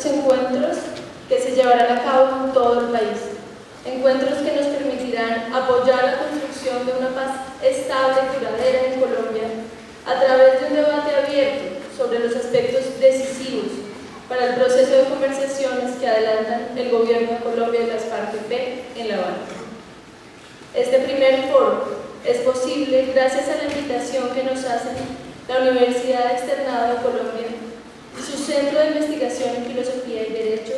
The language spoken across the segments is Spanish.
estos encuentros que se llevarán a cabo en todo el país. Encuentros que nos permitirán apoyar la construcción de una paz estable y duradera en Colombia a través de un debate abierto sobre los aspectos decisivos para el proceso de conversaciones que adelantan el gobierno de Colombia y las FARC-EP en La Habana. Este primer foro es posible gracias a la invitación que nos hacen la Universidad Externado de Colombia y su Centro de Investigación en Filosofía y Derecho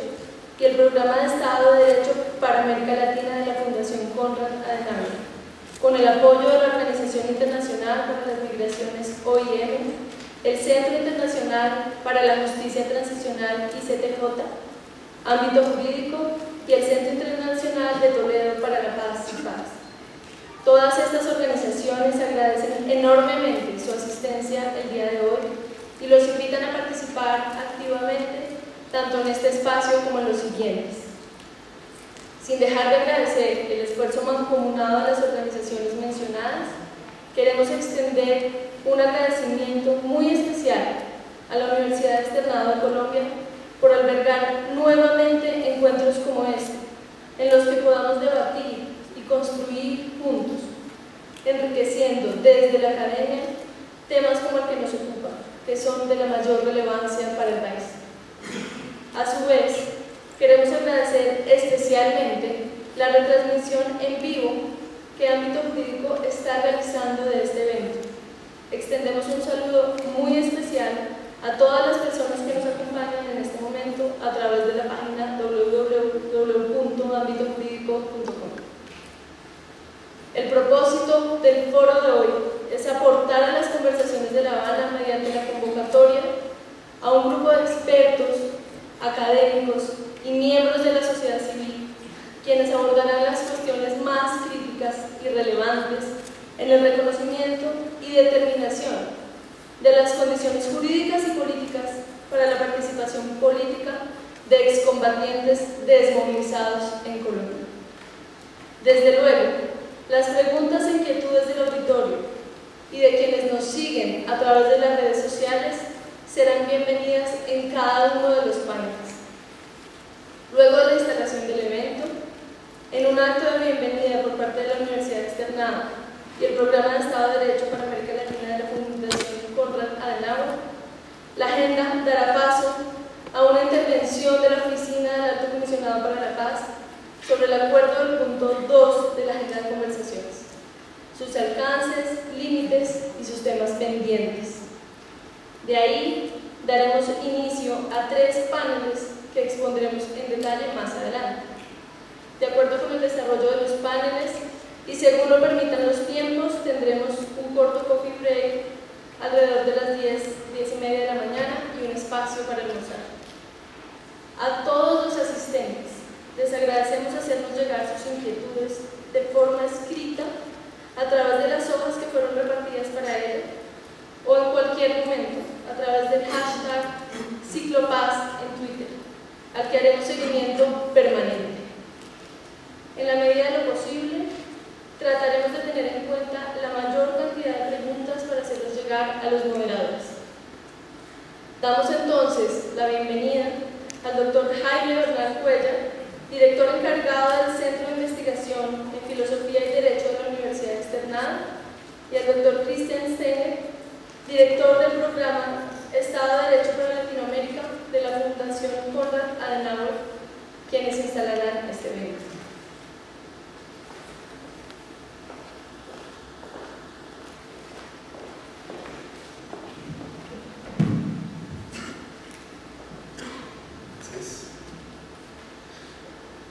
y el Programa de Estado de Derecho para América Latina de la Fundación Konrad Adenauer, con el apoyo de la Organización Internacional para las Migraciones OIM, el Centro Internacional para la Justicia Transicional ICTJ, Ámbito Jurídico y el Centro Internacional de Toledo para la Paz y Paz. Todas estas organizaciones agradecen enormemente su asistencia el día de hoy y los invitan a participar activamente tanto en este espacio como en los siguientes. Sin dejar de agradecer el esfuerzo mancomunado de las organizaciones mencionadas, queremos extender un agradecimiento muy especial a la Universidad Externado de Colombia por albergar nuevamente encuentros como este, en los que podamos debatir y construir juntos, enriqueciendo desde la academia temas como el que nos ocupa, que son de la mayor relevancia para el país. A su vez, queremos agradecer especialmente la retransmisión en vivo que Ámbito Jurídico está realizando de este evento. Extendemos un saludo muy especial a todas las personas que nos acompañan en este momento a través de la página www.ambitojurídico.com. El propósito del foro de hoy es aportar a las conversaciones de La Habana mediante la convocatoria a un grupo de expertos, académicos y miembros de la sociedad civil, quienes abordarán las cuestiones más críticas y relevantes en el reconocimiento y determinación de las condiciones jurídicas y políticas para la participación política de excombatientes desmovilizados en Colombia. Desde luego, las preguntas e inquietudes del auditorio y de quienes nos siguen a través de las redes sociales serán bienvenidas en cada uno de los paneles. Luego de la instalación del evento, en un acto de bienvenida por parte de la Universidad Externada y el Programa de Estado de Derecho para América Latina de la Fundación Konrad Adenauer, la agenda dará paso a una intervención de la Oficina del Alto Comisionado para la Paz sobre el acuerdo del punto 2 de la agenda de conversaciones, sus alcances, límites y sus temas pendientes. De ahí daremos inicio a 3 paneles que expondremos en detalle más adelante. De acuerdo con el desarrollo de los paneles y según lo permitan los tiempos, tendremos un corto coffee break alrededor de las 10:30 de la mañana y un espacio para almorzar. A todos los asistentes les agradecemos hacernos llegar sus inquietudes de forma escrita a través de las hojas que fueron repartidas para ello o en cualquier momento a través del hashtag Ciclopaz en Twitter, al que haremos seguimiento permanente. En la medida de lo posible, trataremos de tener en cuenta la mayor cantidad de preguntas para hacerlas llegar a los moderadores. Damos entonces la bienvenida al doctor Jaime Bernal Cuellar, director encargado del Centro de Investigación en Filosofía y Derecho de la Universidad Externada, y al doctor Christian Steiner, director del Programa Estado de Derecho para Latinoamérica de la Fundación Konrad Adenauer, quienes instalarán este evento.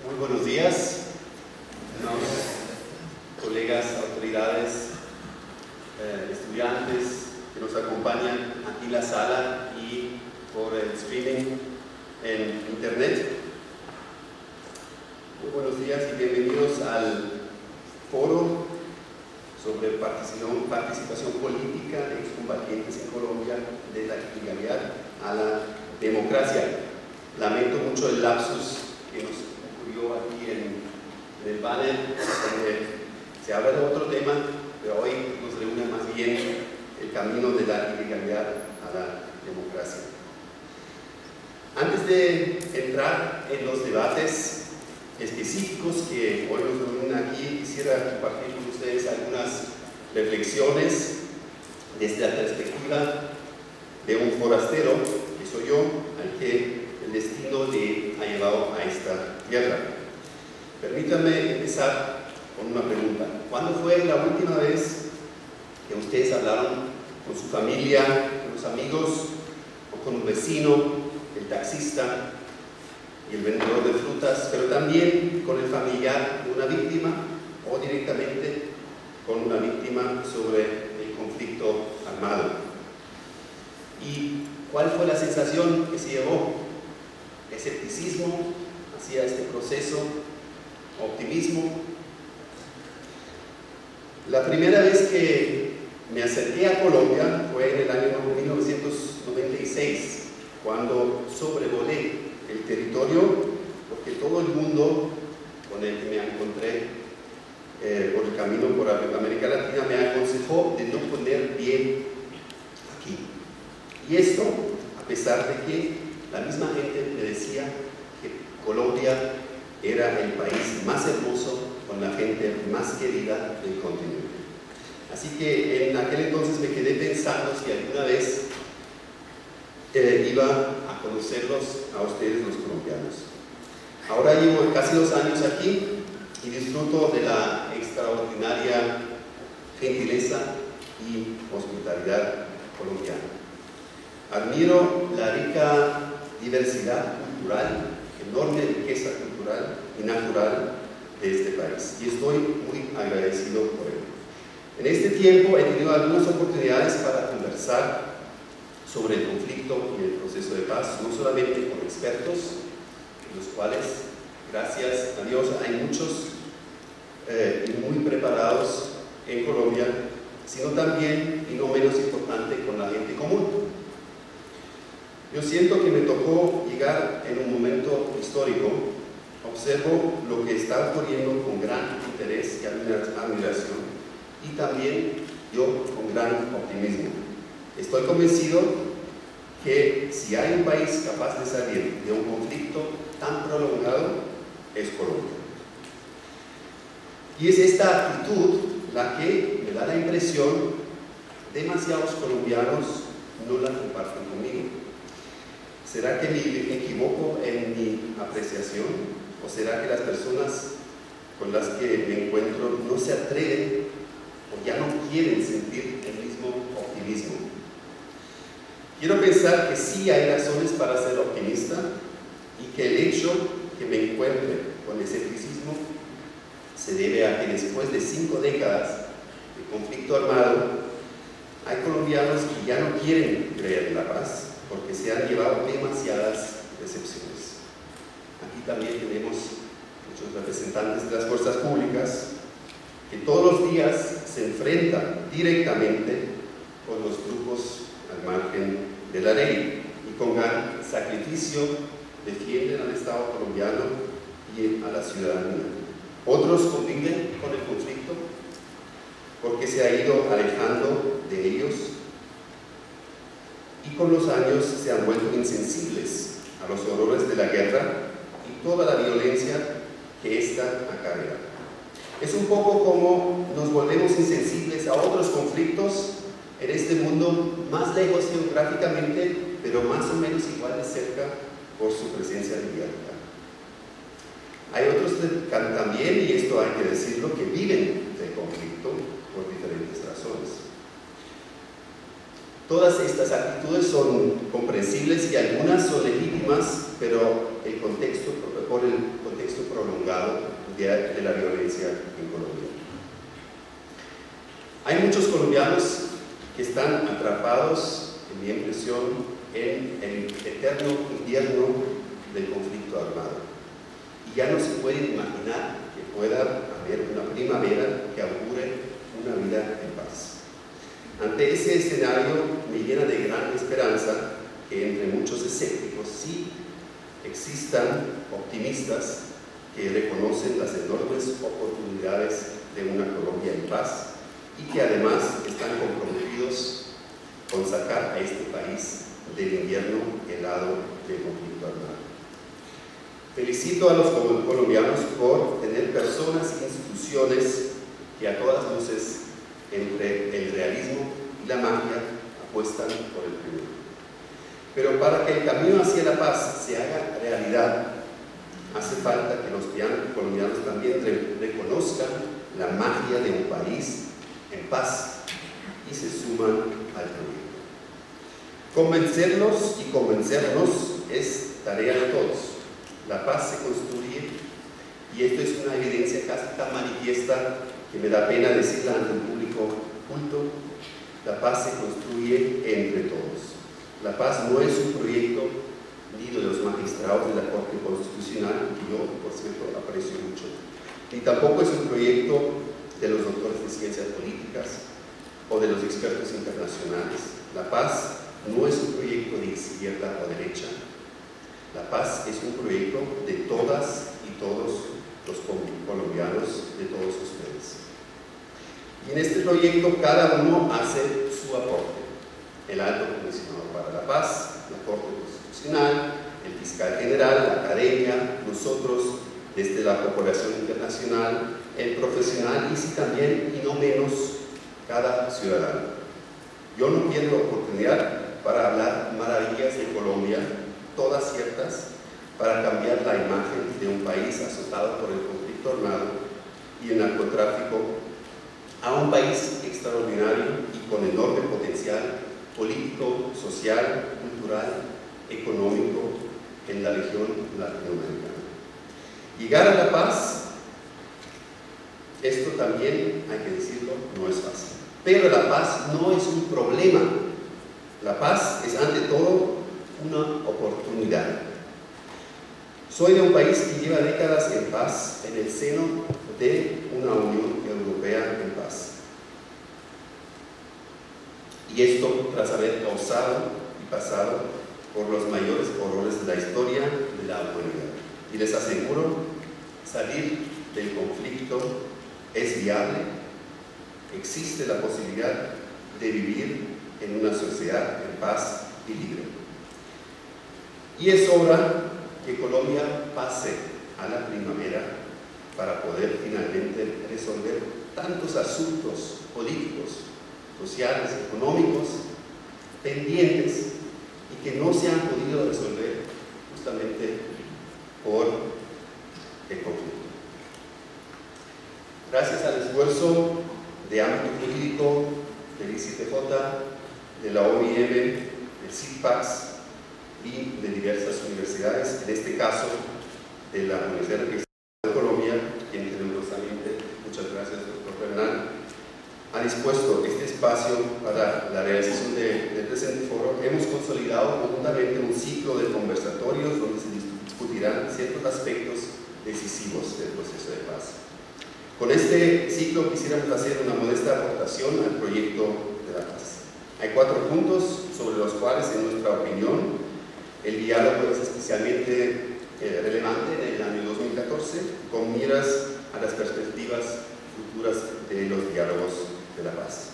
Muy buenos días, colegas, autoridades, estudiantes que nos acompañan aquí en la sala y por el streaming en internet. Muy buenos días y bienvenidos al foro sobre participación política de excombatientes en Colombia, de la ilegalidad a la democracia. Lamento mucho el lapsus que nos ocurrió aquí en el panel, donde se habla de otro tema, pero hoy nos reúne más bien el camino de la ilegalidad a la democracia. Antes de entrar en los debates específicos que hoy nos reúnen aquí, quisiera compartir con ustedes algunas reflexiones desde la perspectiva de un forastero, que soy yo, al que el destino le ha llevado a esta tierra. Permítanme empezar con una pregunta. ¿Cuándo fue la última vez que ustedes hablaron con su familia, con los amigos, o con un vecino, el taxista y el vendedor de frutas, pero también con el familiar de una víctima o directamente con una víctima sobre el conflicto armado? ¿Y cuál fue la sensación que se llevó? ¿Escepticismo hacia este proceso? ¿Optimismo? La primera vez que me acerqué a Colombia fue en el año 1996, cuando sobrevolé el territorio, porque todo el mundo con el que me encontré por el camino por América Latina me aconsejó de no poner pie aquí. Y esto, a pesar de que la misma gente me decía que Colombia era el país más hermoso, con la gente más querida del continente. Así que en aquel entonces me quedé pensando si alguna vez iba a conocerlos a ustedes, los colombianos. Ahora llevo casi 2 años aquí y disfruto de la extraordinaria gentileza y hospitalidad colombiana. Admiro la rica diversidad cultural, enorme riqueza cultural y natural de este país, y estoy muy agradecido por ello. En este tiempo he tenido algunas oportunidades para conversar sobre el conflicto y el proceso de paz, no solamente con expertos, los cuales, gracias a Dios, hay muchos y muy preparados en Colombia, sino también, y no menos importante, con la gente común. Yo siento que me tocó llegar en un momento histórico. Observo lo que está ocurriendo con gran interés y admiración, y también yo con gran optimismo. Estoy convencido que si hay un país capaz de salir de un conflicto tan prolongado, es Colombia. Y es esta actitud la que me da la impresión demasiados colombianos no la comparten conmigo. ¿Será que me equivoco en mi apreciación? ¿O será que las personas con las que me encuentro no se atreven o ya no quieren sentir el mismo optimismo? Quiero pensar que sí hay razones para ser optimista y que el hecho que me encuentre con escepticismo se debe a que después de 5 décadas de conflicto armado hay colombianos que ya no quieren creer en la paz porque se han llevado demasiadas decepciones. Aquí también tenemos muchos representantes de las fuerzas públicas que todos los días se enfrentan directamente con los grupos al margen de la ley y con gran sacrificio defienden al Estado colombiano y a la ciudadanía. Otros conviven con el conflicto porque se ha ido alejando de ellos y con los años se han vuelto insensibles a los horrores de la guerra y toda la violencia que ésta acarrea. Es un poco como nos volvemos insensibles a otros conflictos en este mundo más lejos geográficamente, pero más o menos igual de cerca por su presencia mediática. Hay otros también, y esto hay que decirlo, que viven del conflicto por diferentes razones. Todas estas actitudes son comprensibles y algunas son legítimas, pero por el contexto prolongado de la violencia en Colombia. Hay muchos colombianos que están atrapados, en mi impresión, en el eterno invierno del conflicto armado. Y ya no se pueden imaginar que pueda haber una primavera que augure una vida en paz. Ante ese escenario me llena de gran esperanza que entre muchos escépticos sí existan optimistas que reconocen las enormes oportunidades de una Colombia en paz y que además están comprometidos con sacar a este país del invierno helado del conflicto armado. Felicito a los colombianos por tener personas e instituciones que a todas luces, entre el realismo y la magia, apuestan por el primero. Pero para que el camino hacia la paz se haga realidad, hace falta que los colombianos también reconozcan la magia de un país en paz y se suman al proyecto. Convencerlos y convencernos es tarea de todos. La paz se construye, y esto es una evidencia casi tan manifiesta que me da pena decirla ante un público culto. La paz se construye entre todos. La paz no es un proyecto ni de los magistrados de la Corte Constitucional, que yo, por cierto, aprecio mucho, ni tampoco es un proyecto de los doctores de ciencias políticas o de los expertos internacionales. La paz no es un proyecto de izquierda o derecha. La paz es un proyecto de todas y todos los colombianos, de todos ustedes. Y en este proyecto cada uno hace su aporte. El Alto Comisionado para la Paz, la Corte Constitucional, el Fiscal General, la Academia, nosotros desde la Corporación Internacional, el profesional y sí también, y no menos, cada ciudadano. Yo no pierdo la oportunidad para hablar maravillas de Colombia, todas ciertas, para cambiar la imagen de un país azotado por el conflicto armado y el narcotráfico a un país extraordinario y con enorme potencial político, social, cultural, económico en la región latinoamericana. Llegar a la paz, esto también hay que decirlo, no es fácil. Pero la paz no es un problema. La paz es ante todo una oportunidad. Soy de un país que lleva décadas en paz, en el seno de una Unión Europea en paz. Y esto tras haber causado y pasado por los mayores horrores de la historia de la humanidad. Y les aseguro, salir del conflicto es viable. Existe la posibilidad de vivir en una sociedad en paz y libre. Y es hora que Colombia pase a la primavera para poder finalmente resolver tantos asuntos políticos, sociales, económicos, pendientes y que no se han podido resolver justamente por el conflicto. Gracias al esfuerzo de ámbito jurídico del ICTJ, de la OIM, del CIPAX y de diversas universidades, en este caso de la Universidad de Colombia, quien generosamente, muchas gracias, doctor Bernal, ha dispuesto este espacio para la realización del presente foro. Hemos consolidado conjuntamente un ciclo de conversatorios donde se discutirán ciertos aspectos decisivos del proceso de paz. Con este ciclo quisiéramos hacer una modesta aportación al proyecto de la paz. Hay 4 puntos sobre los cuales, en nuestra opinión, el diálogo es especialmente relevante en el año 2014, con miras a las perspectivas futuras de los diálogos de la paz.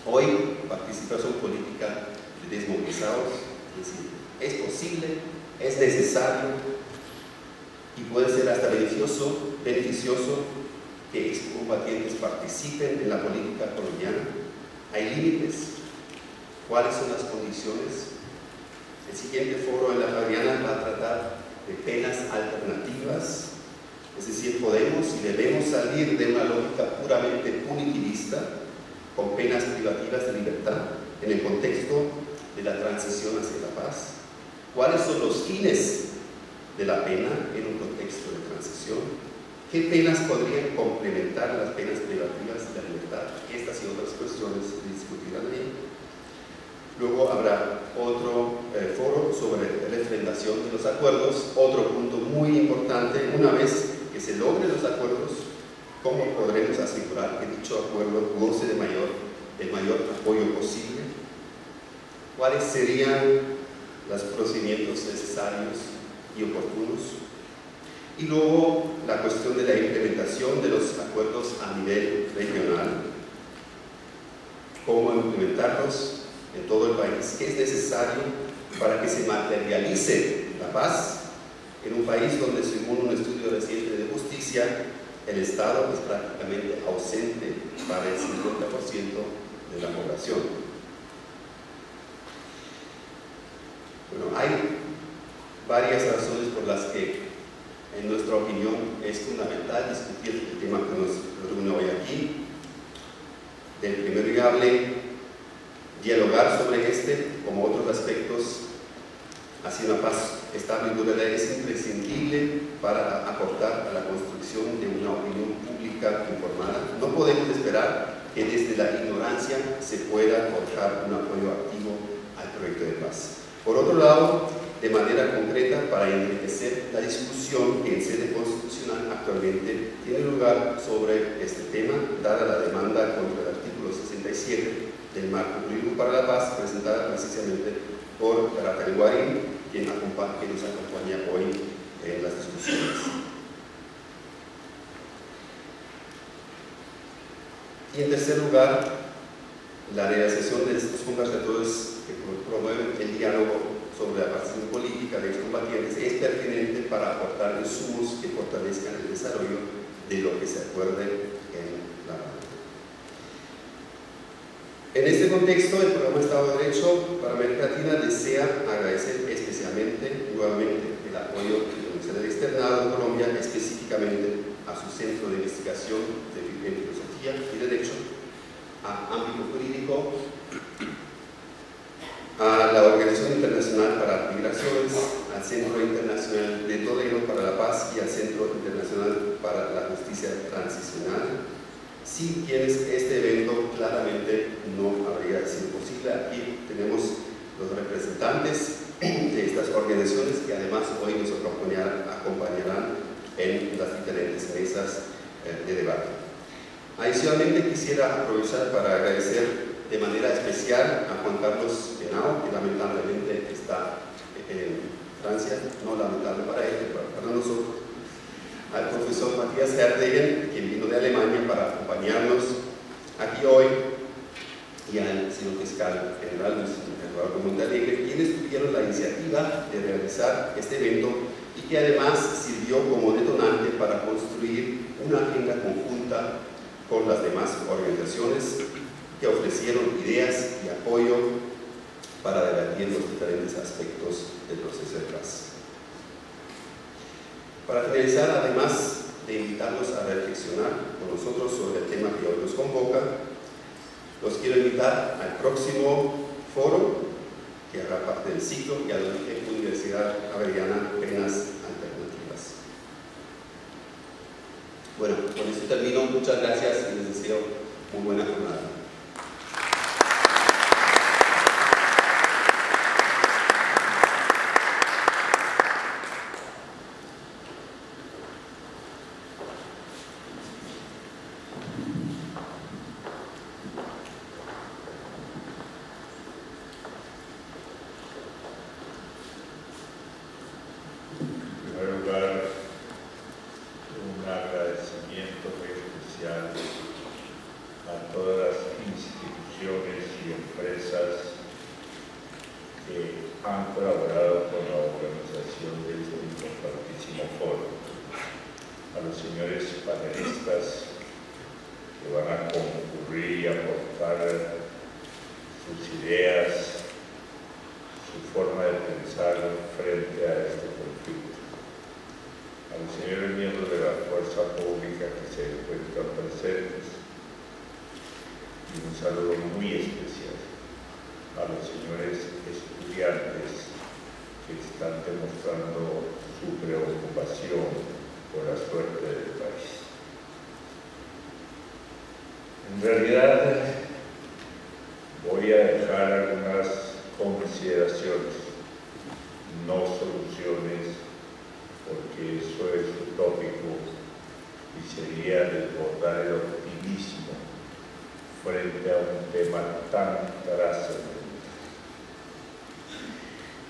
Hoy, participación política de desmovilizados, es posible, es necesario y puede ser hasta beneficioso que excombatientes participen en la política colombiana. Hay límites. ¿Cuáles son las condiciones? El siguiente foro en la Javeriana va a tratar de penas alternativas, es decir, podemos y debemos salir de una lógica puramente punitivista con penas privativas de libertad en el contexto de la transición hacia la paz. ¿Cuáles son los fines de la pena en un contexto de transición? ¿Qué penas podrían complementar las penas privativas de la libertad? Estas y otras cuestiones se discutirán ahí. Luego habrá otro foro sobre refrendación de los acuerdos, otro punto muy importante. Una vez que se logren los acuerdos, ¿cómo podremos asegurar que dicho acuerdo goce de el mayor apoyo posible? ¿Cuáles serían los procedimientos necesarios y oportunos? Y luego la cuestión de la implementación de los acuerdos a nivel regional, cómo implementarlos en todo el país, qué es necesario para que se materialice la paz en un país donde, según un estudio reciente de justicia, el Estado es prácticamente ausente para el 50% de la población. Bueno, hay varias razones por las que, en nuestra opinión, es fundamental discutir el tema que nos reúne hoy aquí. Del primero y hable, dialogar sobre este, como otros aspectos, hacia una paz estable y duradera es imprescindible para aportar a la construcción de una opinión pública informada. No podemos esperar que desde la ignorancia se pueda forjar un apoyo activo al proyecto de paz. Por otro lado, de manera concreta, para enriquecer la discusión que en sede constitucional actualmente tiene lugar sobre este tema, dada la demanda contra el artículo 67 del Marco Jurídico para la Paz, presentada precisamente por Rafael Guarín, quien nos acompaña hoy en las discusiones. Y en tercer lugar, la realización de estos conversatorios que promueven el diálogo sobre la participación política de excombatientes es pertinente para aportar insumos que fortalezcan el desarrollo de lo que se acuerde en la Habana. En este contexto, el programa Estado de Derecho para América Latina desea agradecer especialmente, nuevamente, el apoyo de la Universidad del Externado de Colombia, específicamente a su Centro de Investigación en Filosofía y Derecho, a Ámbito Jurídico, a la Organización Internacional para Migraciones, al Centro Internacional de Toledo para la Paz y al Centro Internacional para la Justicia Transicional, sin quienes este evento claramente no habría sido posible. Aquí tenemos los representantes de estas organizaciones que además hoy nos acompañarán en las diferentes mesas de debate. Adicionalmente, quisiera aprovechar para agradecer de manera especial a Juan Carlos Henao, que lamentablemente está en Francia, no lamentable para él, pero para nosotros, al profesor Matías Herdegen, quien vino de Alemania para acompañarnos aquí hoy, y al señor fiscal general, Luis Eduardo Montalegre, quienes tuvieron la iniciativa de realizar este evento y que además sirvió como detonante para construir una agenda conjunta con las demás organizaciones que ofrecieron ideas y apoyo para debatir los diferentes aspectos del proceso de paz. Para finalizar, además de invitarlos a reflexionar con nosotros sobre el tema que hoy nos convoca, los quiero invitar al próximo foro que hará parte del ciclo y a la Universidad Javeriana Penas Alternativas. Bueno, con esto termino. Muchas gracias y les deseo muy buena jornada.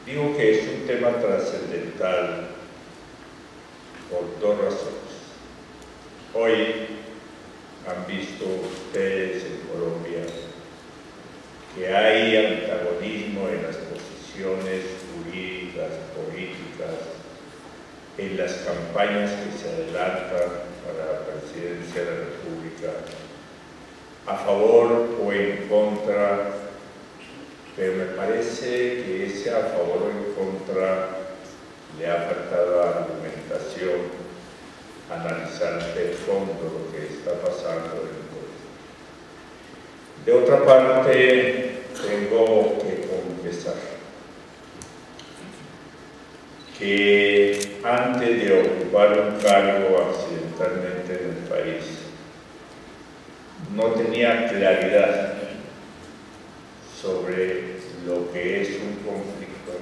Digo que es un tema trascendental por dos razones. Hoy han visto ustedes en Colombia que hay antagonismo en las posiciones en las campañas que se adelantan para la presidencia de la República, a favor o en contra, pero me parece que ese a favor o en contra le ha faltado argumentación, analizar de fondo lo que está pasando en el país. De otra parte, tengo que confesar que antes de ocupar un cargo accidentalmente en el país, no tenía claridad sobre lo que es un conflicto.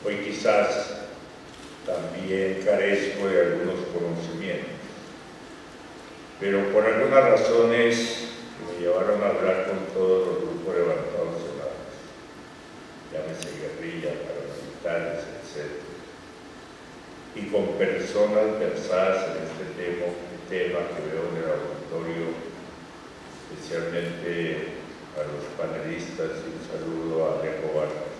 Hoy quizás también carezco de algunos conocimientos, pero por algunas razones me llevaron a hablar con todos los grupos levantados armados, llámese guerrilla, paramilitares, etc. Y con personas versadas en este tema que veo en el auditorio, especialmente a los panelistas, y un saludo a Alejo Vargas.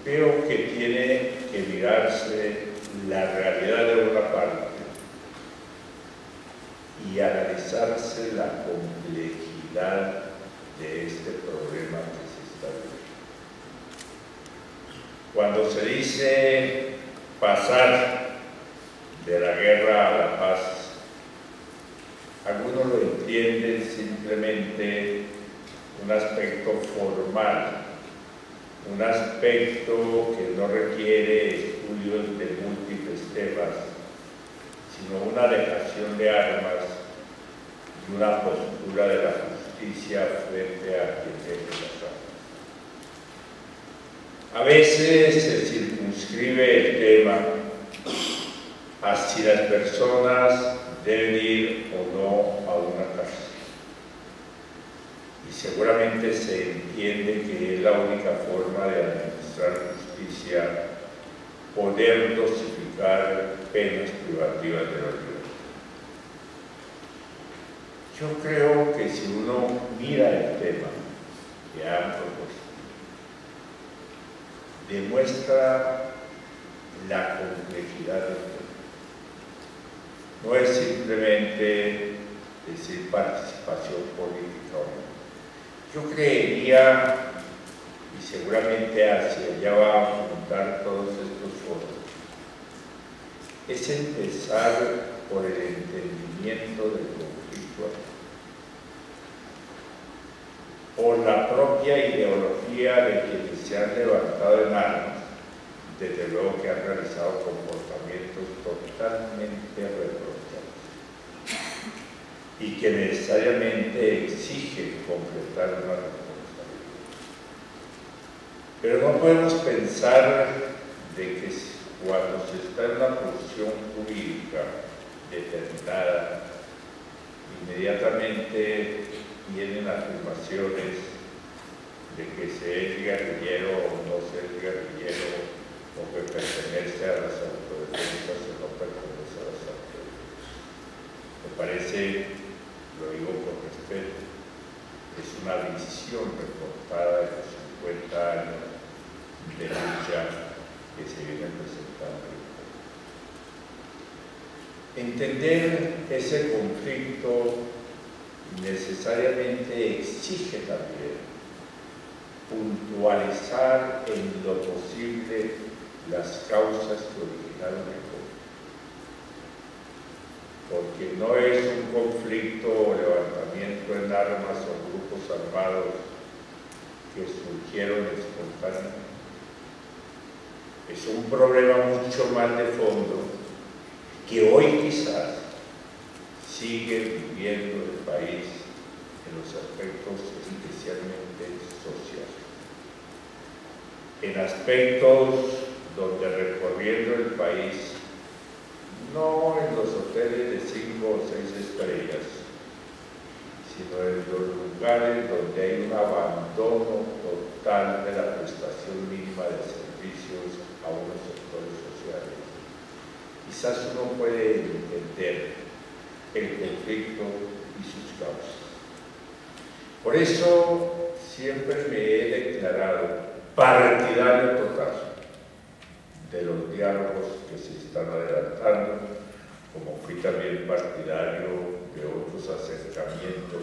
Veo que tiene que mirarse la realidad de una parte y analizarse la complejidad de este problema que se está viviendo. Cuando se dice pasar de la guerra a la paz, algunos lo entienden simplemente un aspecto formal, un aspecto que no requiere estudios de múltiples temas, sino una dejación de armas y una postura de la justicia frente a quien deje las armas. A veces se circunscribe el tema a si las personas deben ir o no a una cárcel. Y seguramente se entiende que es la única forma de administrar justicia, poder dosificar penas privativas de la libertad. Yo creo que si uno mira el tema que han propuesto, demuestra la complejidad del tema. No es simplemente decir participación política o no. Yo creería, y seguramente hacia allá va a apuntar todos estos foros, es empezar por el entendimiento del conflicto, por la propia ideología de quienes se han levantado en armas, desde luego que han realizado comportamientos totalmente reprochables y que necesariamente exigen completar una responsabilidad. Pero no podemos pensar de que cuando se está en una posición jurídica determinada, inmediatamente vienen afirmaciones de que se es guerrillero o no se es guerrillero, o que pertenece a las autodefensas o no pertenece a las autodefensas. Me parece, lo digo con respeto, es una visión reportada de los 50 años de lucha que se vienen presentando. Entender ese conflicto necesariamente exige también puntualizar en lo posible las causas que originaron el conflicto. Porque no es un conflicto o levantamiento en armas o grupos armados que surgieron espontáneamente. Es un problema mucho más de fondo que hoy quizás sigue viviendo el país en los aspectos especialmente sociales. En aspectos donde recorriendo el país, no en los hoteles de 5 o 6 estrellas, sino en los lugares donde hay un abandono total de la prestación mínima de servicios a unos sectores sociales. Quizás uno puede entender el conflicto y sus causas. Por eso siempre me he declarado partidario total de los diálogos que se están adelantando, como fui también partidario de otros acercamientos,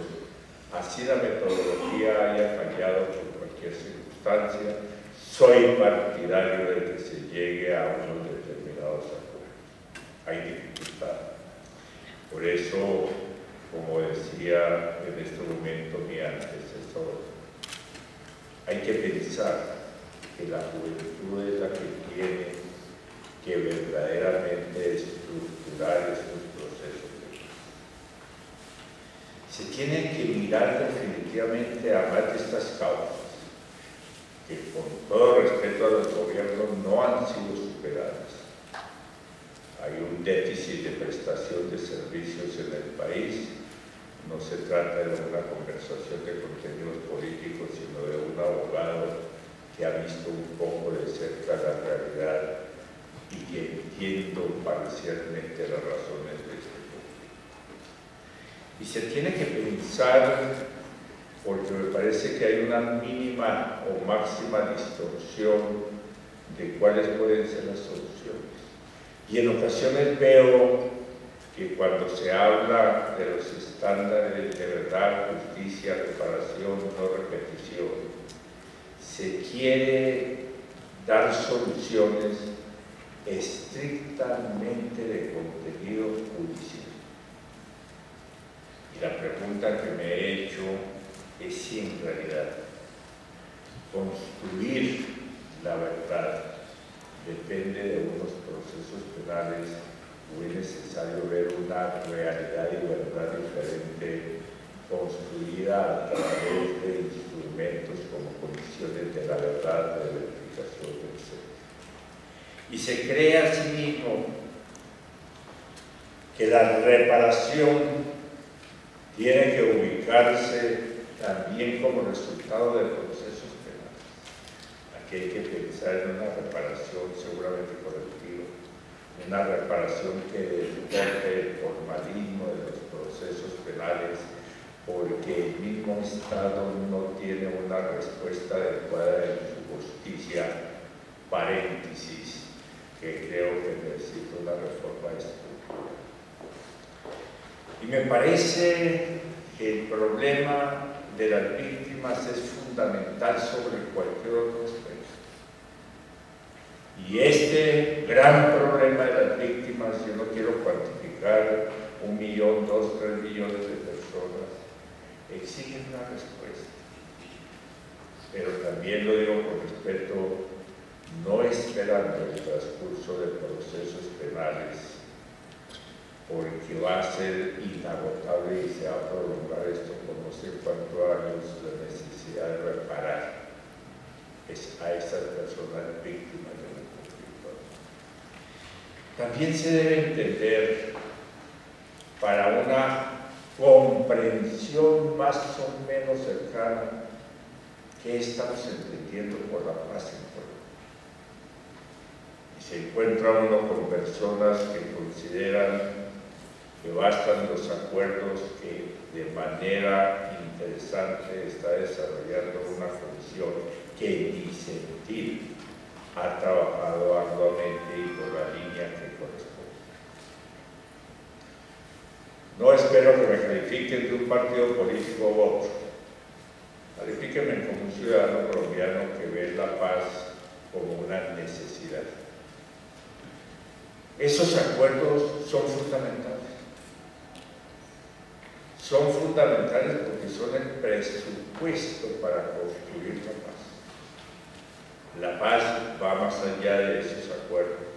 así la metodología haya fallado por cualquier circunstancia, soy partidario de que se llegue a unos determinados acuerdos. Hay dificultad. Por eso, como decía en este momento mi antecesor, hay que pensar que la juventud es la que tiene que verdaderamente estructurar estos procesos de vida. Se tiene que mirar definitivamente a más de estas causas, que con todo respeto a los gobiernos no han sido superadas. Hay un déficit de prestación de servicios en el país. No se trata de una conversación de contenidos políticos, sino de un abogado que ha visto un poco de cerca la realidad y que entiendo parcialmente las razones de este conflicto. Y se tiene que pensar, porque me parece que hay una mínima o máxima distorsión de cuáles pueden ser las soluciones. Y en ocasiones veo que cuando se habla de los estándares de verdad, justicia, reparación, no repetición, se quiere dar soluciones estrictamente de contenido judicial. Y la pregunta que me he hecho es si en realidad construir la verdad depende de unos procesos penales o es necesario ver una realidad y verdad diferente construida a través de instrumentos como condiciones de la verdad, de verificación, etc. Y se cree asimismo que la reparación tiene que ubicarse también como resultado de procesos penales. Aquí hay que pensar en una reparación seguramente colectiva, una reparación que desborde el formalismo de los procesos penales, porque el mismo Estado no tiene una respuesta adecuada en su justicia, paréntesis, que creo que necesita una reforma estructural. Y me parece que el problema de las víctimas es fundamental sobre cualquier otro aspecto. Y este gran problema de las víctimas, yo no quiero cuantificar 1 millón, 2, 3 millones de personas, exigen una respuesta. Pero también lo digo con respeto, no esperando el transcurso de procesos penales, porque va a ser inagotable y se va a prolongar esto por no sé cuántos años, la necesidad de reparar a esas personas víctimas de un conflicto. También se debe entender, para una comprensión más o menos cercana, qué estamos entendiendo por la paz en Colombia. Y se encuentra uno con personas que consideran que bastan los acuerdos, que de manera interesante está desarrollando una función que en mi sentido ha trabajado arduamente y por la línea que corresponde. No espero que me califiquen de un partido político u otro. Califíquenme como un ciudadano colombiano que ve la paz como una necesidad. Esos acuerdos son fundamentales. Son fundamentales porque son el presupuesto para construir la paz. La paz va más allá de esos acuerdos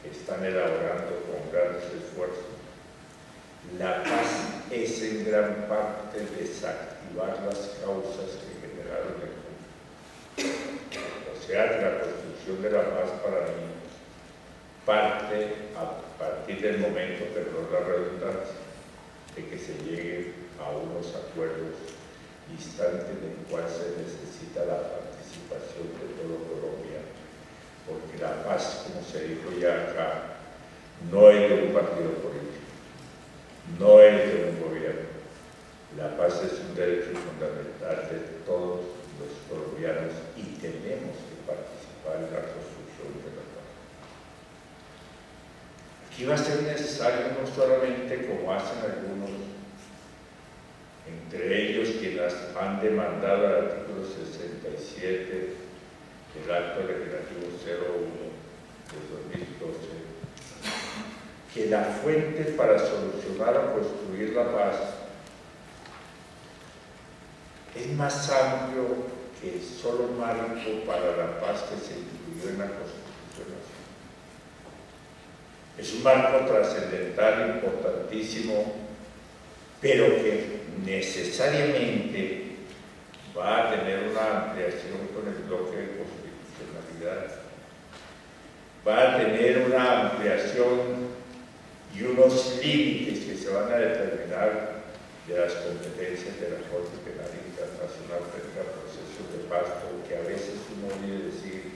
que están elaborando con grandes esfuerzos. La paz es en gran parte desactivar las causas que generaron el conflicto. O sea, que la construcción de la paz para mí parte a partir del momento, perdón la redundancia, de que se llegue a unos acuerdos distantes en el cual se necesita la participación de todo Colombia, porque la paz, como se dijo ya acá, no es de un partido político, no es de un gobierno. La paz es un derecho fundamental de todos los colombianos y tenemos que participar en la construcción de la paz. Aquí va a ser necesario no solamente como hacen algunos, entre ellos quienes han demandado el artículo 67 del Acto Legislativo 01 de 2012, que la fuente para solucionar o construir la paz es más amplio que el solo marco para la paz que se incluyó en la Constitución Nacional. Es un marco trascendental, importantísimo, pero que necesariamente va a tener una ampliación con el bloque de constitucionalidad, va a tener una ampliación y unos límites que se van a determinar de las competencias de la Corte Penal Internacional frente a procesos de paz, porque a veces uno oye decir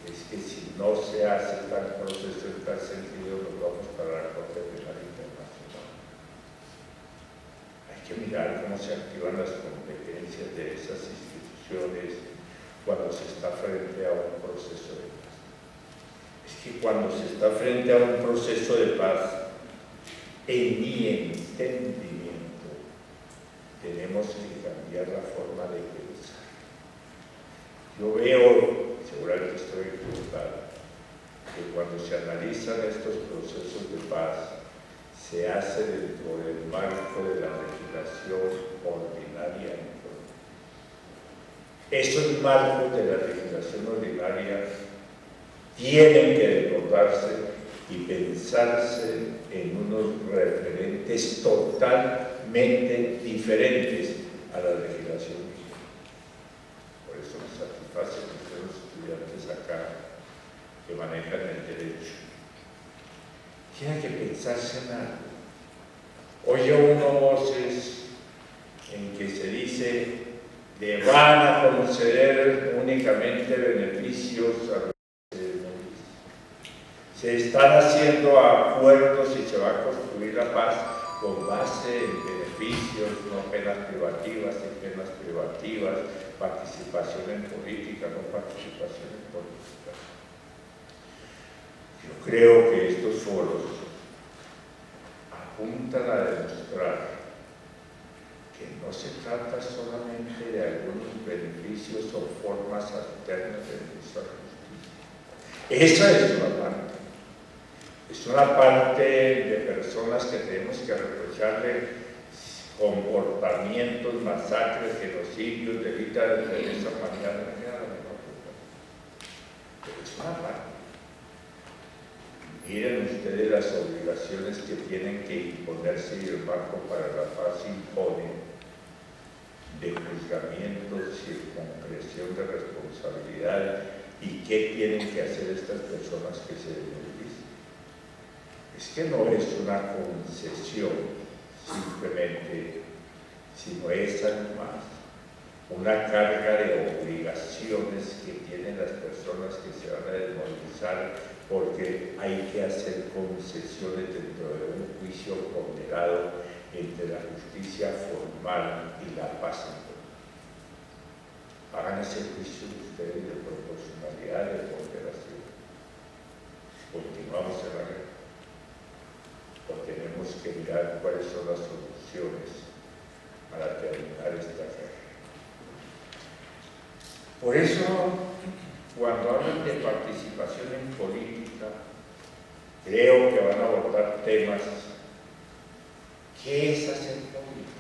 es que si no se hace tal proceso en tal sentido, nos vamos para la Corte Penal Internacional. Hay que mirar cómo se activan las competencias de esas instituciones cuando se está frente a un proceso de paz. Es que cuando se está frente a un proceso de paz, en mi entendimiento, tenemos que cambiar la forma de pensar. Yo veo, seguramente estoy equivocado, que cuando se analizan estos procesos de paz, se hace dentro del marco de la legislación ordinaria en Colombia. Esos marcos de la legislación ordinaria tienen que desbordarse y pensarse en unos referentes totalmente diferentes a la legislación vigente. Por eso me satisface que estén los estudiantes acá que manejan el derecho. Tienen que pensarse en algo. Oye uno voces en que se dice le van a conceder únicamente beneficios a los se están haciendo acuerdos y se va a construir la paz con base en beneficios, no penas privativas, en penas privativas, participación en política, no participación en política. Yo creo que estos foros apuntan a demostrar que no se trata solamente de algunos beneficios o formas alternas de nuestra justicia. Esa es una parte. Es una parte de personas que tenemos que reprocharle comportamientos, masacres, genocidios, delitos de esa manera. Pero es una parte. Miren ustedes las obligaciones que tienen que imponerse y el Banco para la Paz impone de juzgamientos y concreción de responsabilidad y qué tienen que hacer estas personas que se benefician. Es que no es una concesión simplemente, sino es además una carga de obligaciones que tienen las personas que se van a desmovilizar porque hay que hacer concesiones dentro de un juicio ponderado entre la justicia formal y la paz. Hagan ese juicio ustedes de proporcionalidad, de ponderación. Continuamos en la guerra. O tenemos que mirar cuáles son las soluciones para terminar esta guerra. Por eso, cuando hablan de participación en política, creo que van a abordar temas. ¿Qué es hacer política?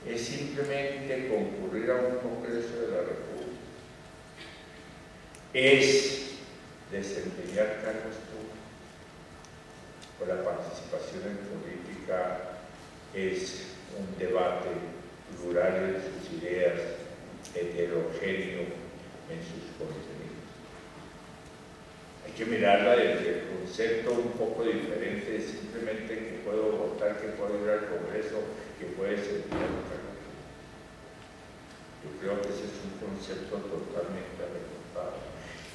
Es simplemente concurrir a un Congreso de la República. Es desempeñar cargos públicos. O la participación en política es un debate plural en sus ideas, heterogéneo en sus contenidos. Hay que mirarla desde el concepto un poco diferente, simplemente que puedo votar, que puedo ir al Congreso, que puede ser un cargo. Yo creo que ese es un concepto totalmente recortado.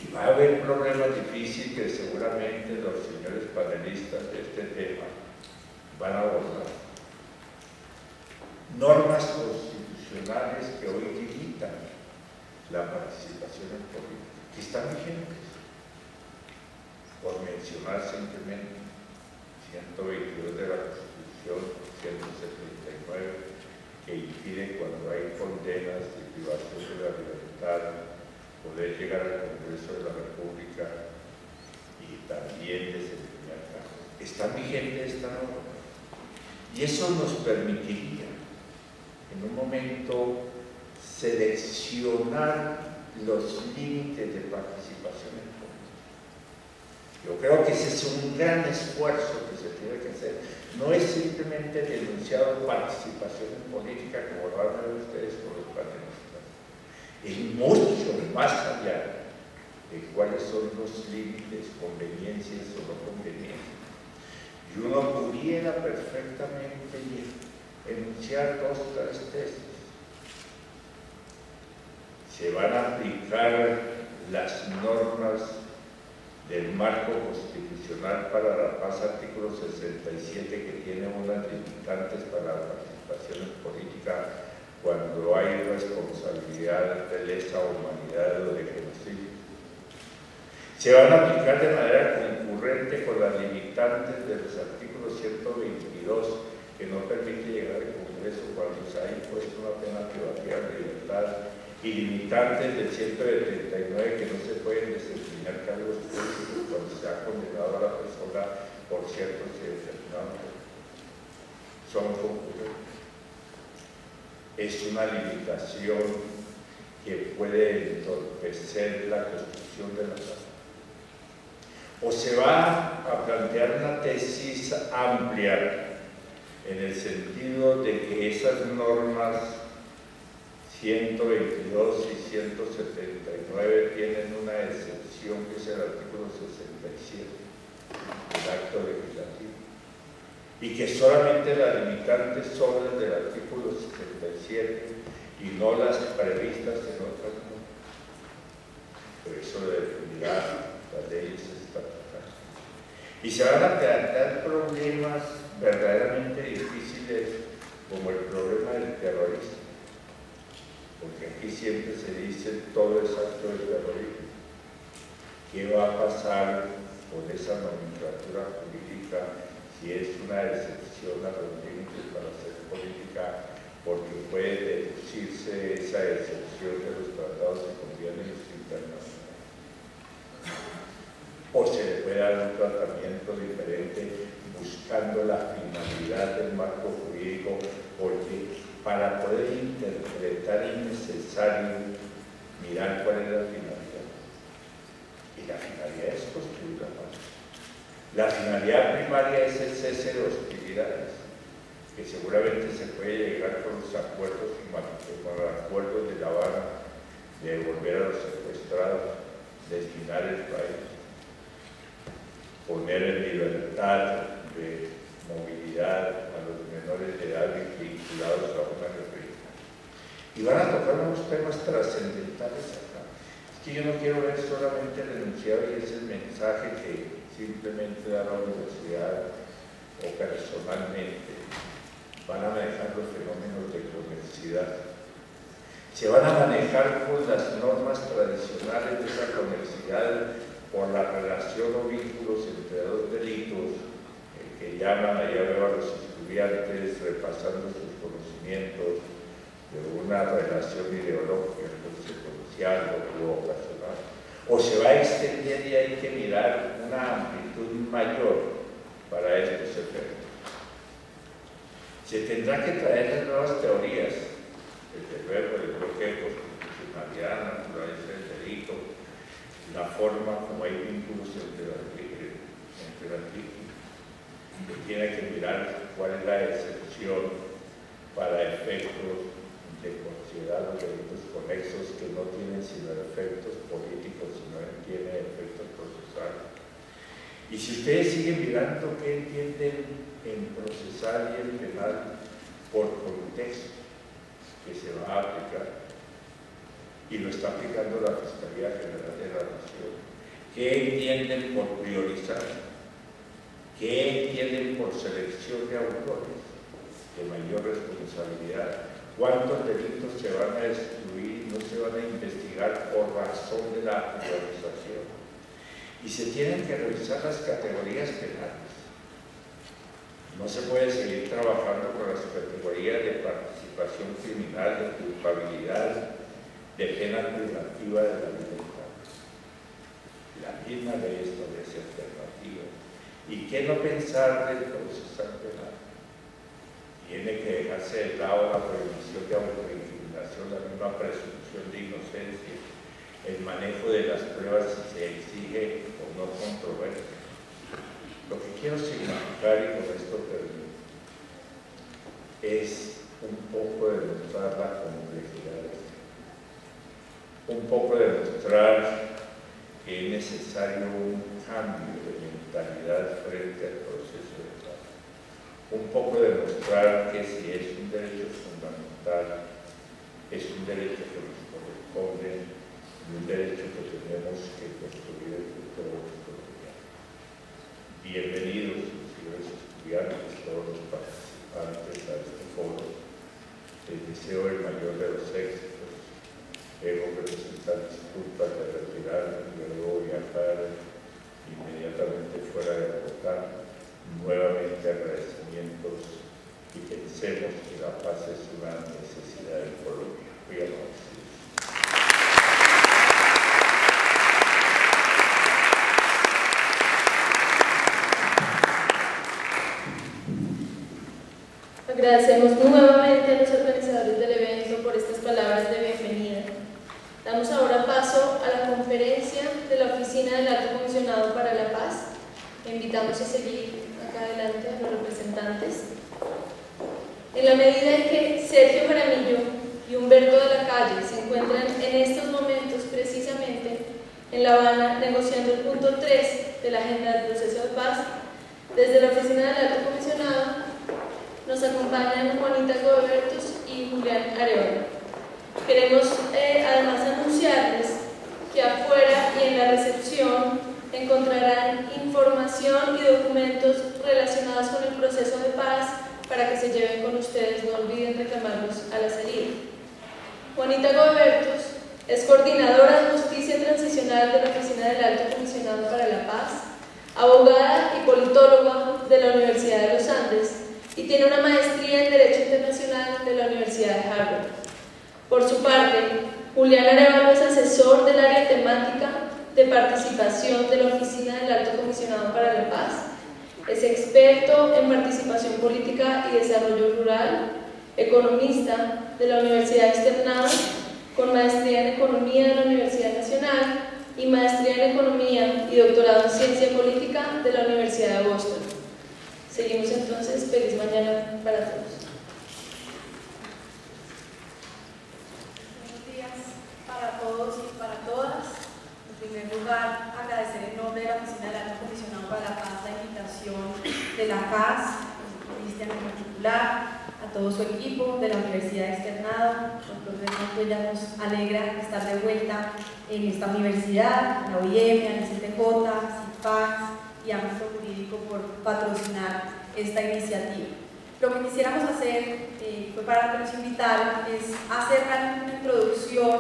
Y va a haber problemas difíciles que seguramente los señores panelistas de este tema van a abordar. Normas constitucionales que hoy limitan la participación en política, que están vigentes. por mencionar simplemente 122 de la Constitución, 179, que impide cuando hay condenas de privación de la libertad poder llegar al Congreso de la República y también desempeñar cargos. Está vigente esta norma y eso nos permitiría en un momento seleccionar los límites de participación en política. Yo creo que ese es un gran esfuerzo que se tiene que hacer. No es simplemente denunciar participación en política como lo hablan ustedes con los panelistas. Es mucho más allá de cuáles son los límites, conveniencias o no conveniencias. Y uno pudiera perfectamente enunciar 2 o 3 tesis. Se van a aplicar las normas del marco constitucional para la paz, artículo 67, que tiene unas limitantes para la participación en política cuando hay responsabilidad de lesa humanidad o de genocidio. Se van a aplicar de manera concurrente con las limitantes de los artículos 122, que no permite llegar al Congreso cuando se ha impuesto una pena privativa de libertad, y limitantes del 179, que no se pueden desempeñar cargos públicos cuando se ha condenado a la persona por ciertos determinados. Son concurrentes. Es una limitación que puede entorpecer la construcción de la paz. O se va a plantear una tesis amplia en el sentido de que esas normas 122 y 179 tienen una excepción, que es el artículo 67 del acto legislativo, y que solamente las limitantes son las del artículo 77 y no las previstas en otras normas. Por eso lo definirán las leyes estatutarias. Y se van a plantear problemas verdaderamente difíciles, como el problema del terrorismo, porque aquí siempre se dice todo es acto de terrorismo. ¿Qué va a pasar con esa nomenclatura jurídica si es una excepción a los límites para hacer política? Porque puede deducirse esa excepción de los tratados y convenios internacionales. O se le puede dar un tratamiento diferente buscando la finalidad del marco jurídico, porque para poder interpretar es necesario mirar cuál es la finalidad. Y la finalidad es construir la paz. La finalidad primaria es el cese de hostilidades, que seguramente se puede llegar con los acuerdos de La Habana, de devolver a los secuestrados, destinar el país, poner en libertad de movilidad a los menores de edad vinculados a una república. Y van a tocar unos temas trascendentales acá. Es que yo no quiero ver solamente el enunciado y ese mensaje que simplemente da la universidad o personalmente. Van a manejar los fenómenos de conexidad. Se van a manejar con las normas tradicionales de esa conexidad por la relación o vínculos entre dos delitos, que llaman, allá veo a los estudiantes repasando sus conocimientos de una relación ideológica, consecuencial o ocasional. O se va a extender y hay que mirar una amplitud mayor para estos efectos. Se tendrá que traer las nuevas teorías, desde luego el bloqueo, constitucionalidad, naturaleza del delito, la forma como hay vínculos entre las víctimas. Que tiene que mirar cuál es la excepción para efectos de considerar los delitos conexos que no tienen sino efectos políticos, sino tienen efectos procesales. Y si ustedes siguen mirando qué entienden en procesal y en penal por contexto que se va a aplicar, y lo está aplicando la Fiscalía General de la Nación, ¿qué entienden por priorizar? ¿Qué entienden por selección de autores de mayor responsabilidad? ¿Cuántos delitos se van a excluir y no se van a investigar por razón de la priorización? y se tienen que revisar las categorías penales. No se puede seguir trabajando con las categorías de participación criminal, de culpabilidad, de pena privativa de la libertad. La misma ley establece alternativas. ¿Y qué no pensar del procesal penal? Tiene que dejarse de lado la prohibición de autoincriminación, la misma presunción de inocencia, el manejo de las pruebas si se exige o no controversia. Lo que quiero significar, y con esto termino, es un poco demostrar la complejidad de esto, un poco demostrar que es necesario un cambio de mentalidad frente al proceso de paz, un poco demostrar que si es un derecho fundamental, es un derecho que nos corresponde y un derecho que tenemos que construir el futuro colombiano. Bienvenidos, señores estudiantes, todos los participantes a este foro. Les deseo el mayor de los éxitos. Debo presentar disculpas de retirarme, yo debo viajar inmediatamente fuera de Bogotá. Nuevamente agradecimientos y pensemos que la paz es una necesidad en Colombia. Muy amables. Agradecemos nuevamente a los organizadores del evento por estas palabras de bienvenida. Damos ahora paso a la conferencia de la Oficina del Alto Comisionado para la Paz. Invitamos a seguir acá adelante a los representantes. En la medida en que Sergio Jaramillo y Humberto de la Calle se encuentran en estos momentos precisamente en La Habana negociando el punto 3 de la agenda del proceso de paz, desde la Oficina del Alto Comisionado nos acompañan Juanita Gobertus y Julián Arevalo. Queremos además anunciarles que afuera y en la recepción encontrarán información y documentos relacionados con el proceso de paz para que se lleven con ustedes, no olviden reclamarlos a la salida. Juanita Gobertus es coordinadora de Justicia Transicional de la Oficina del Alto Comisionado para la Paz, abogada y politóloga de la Universidad de los Andes, y tiene una maestría en Derecho Internacional de la Universidad de Harvard. Por su parte, Julián Arevalo es asesor del área temática de participación de la Oficina del Alto Comisionado para la Paz. Es experto en participación política y desarrollo rural, economista de la Universidad Externado, con maestría en Economía de la Universidad Nacional y maestría en Economía y doctorado en Ciencia Política de la Universidad de Boston. Seguimos entonces, feliz mañana para todos. Buenos días para todos y para todas. En primer lugar, agradecer en nombre de la Oficina del Alto Comisionado para la Paz la invitación de la CAS, Cristian en particular, a todo su equipo de la Universidad Externado. Doctor Bernal Cuellar, nos alegra estar de vuelta en esta universidad, la OIM, el CTJ, CIPAX y Ámbito Jurídico por patrocinar esta iniciativa. Lo que quisiéramos hacer, fue para que nos invitaran, es hacer realmente una introducción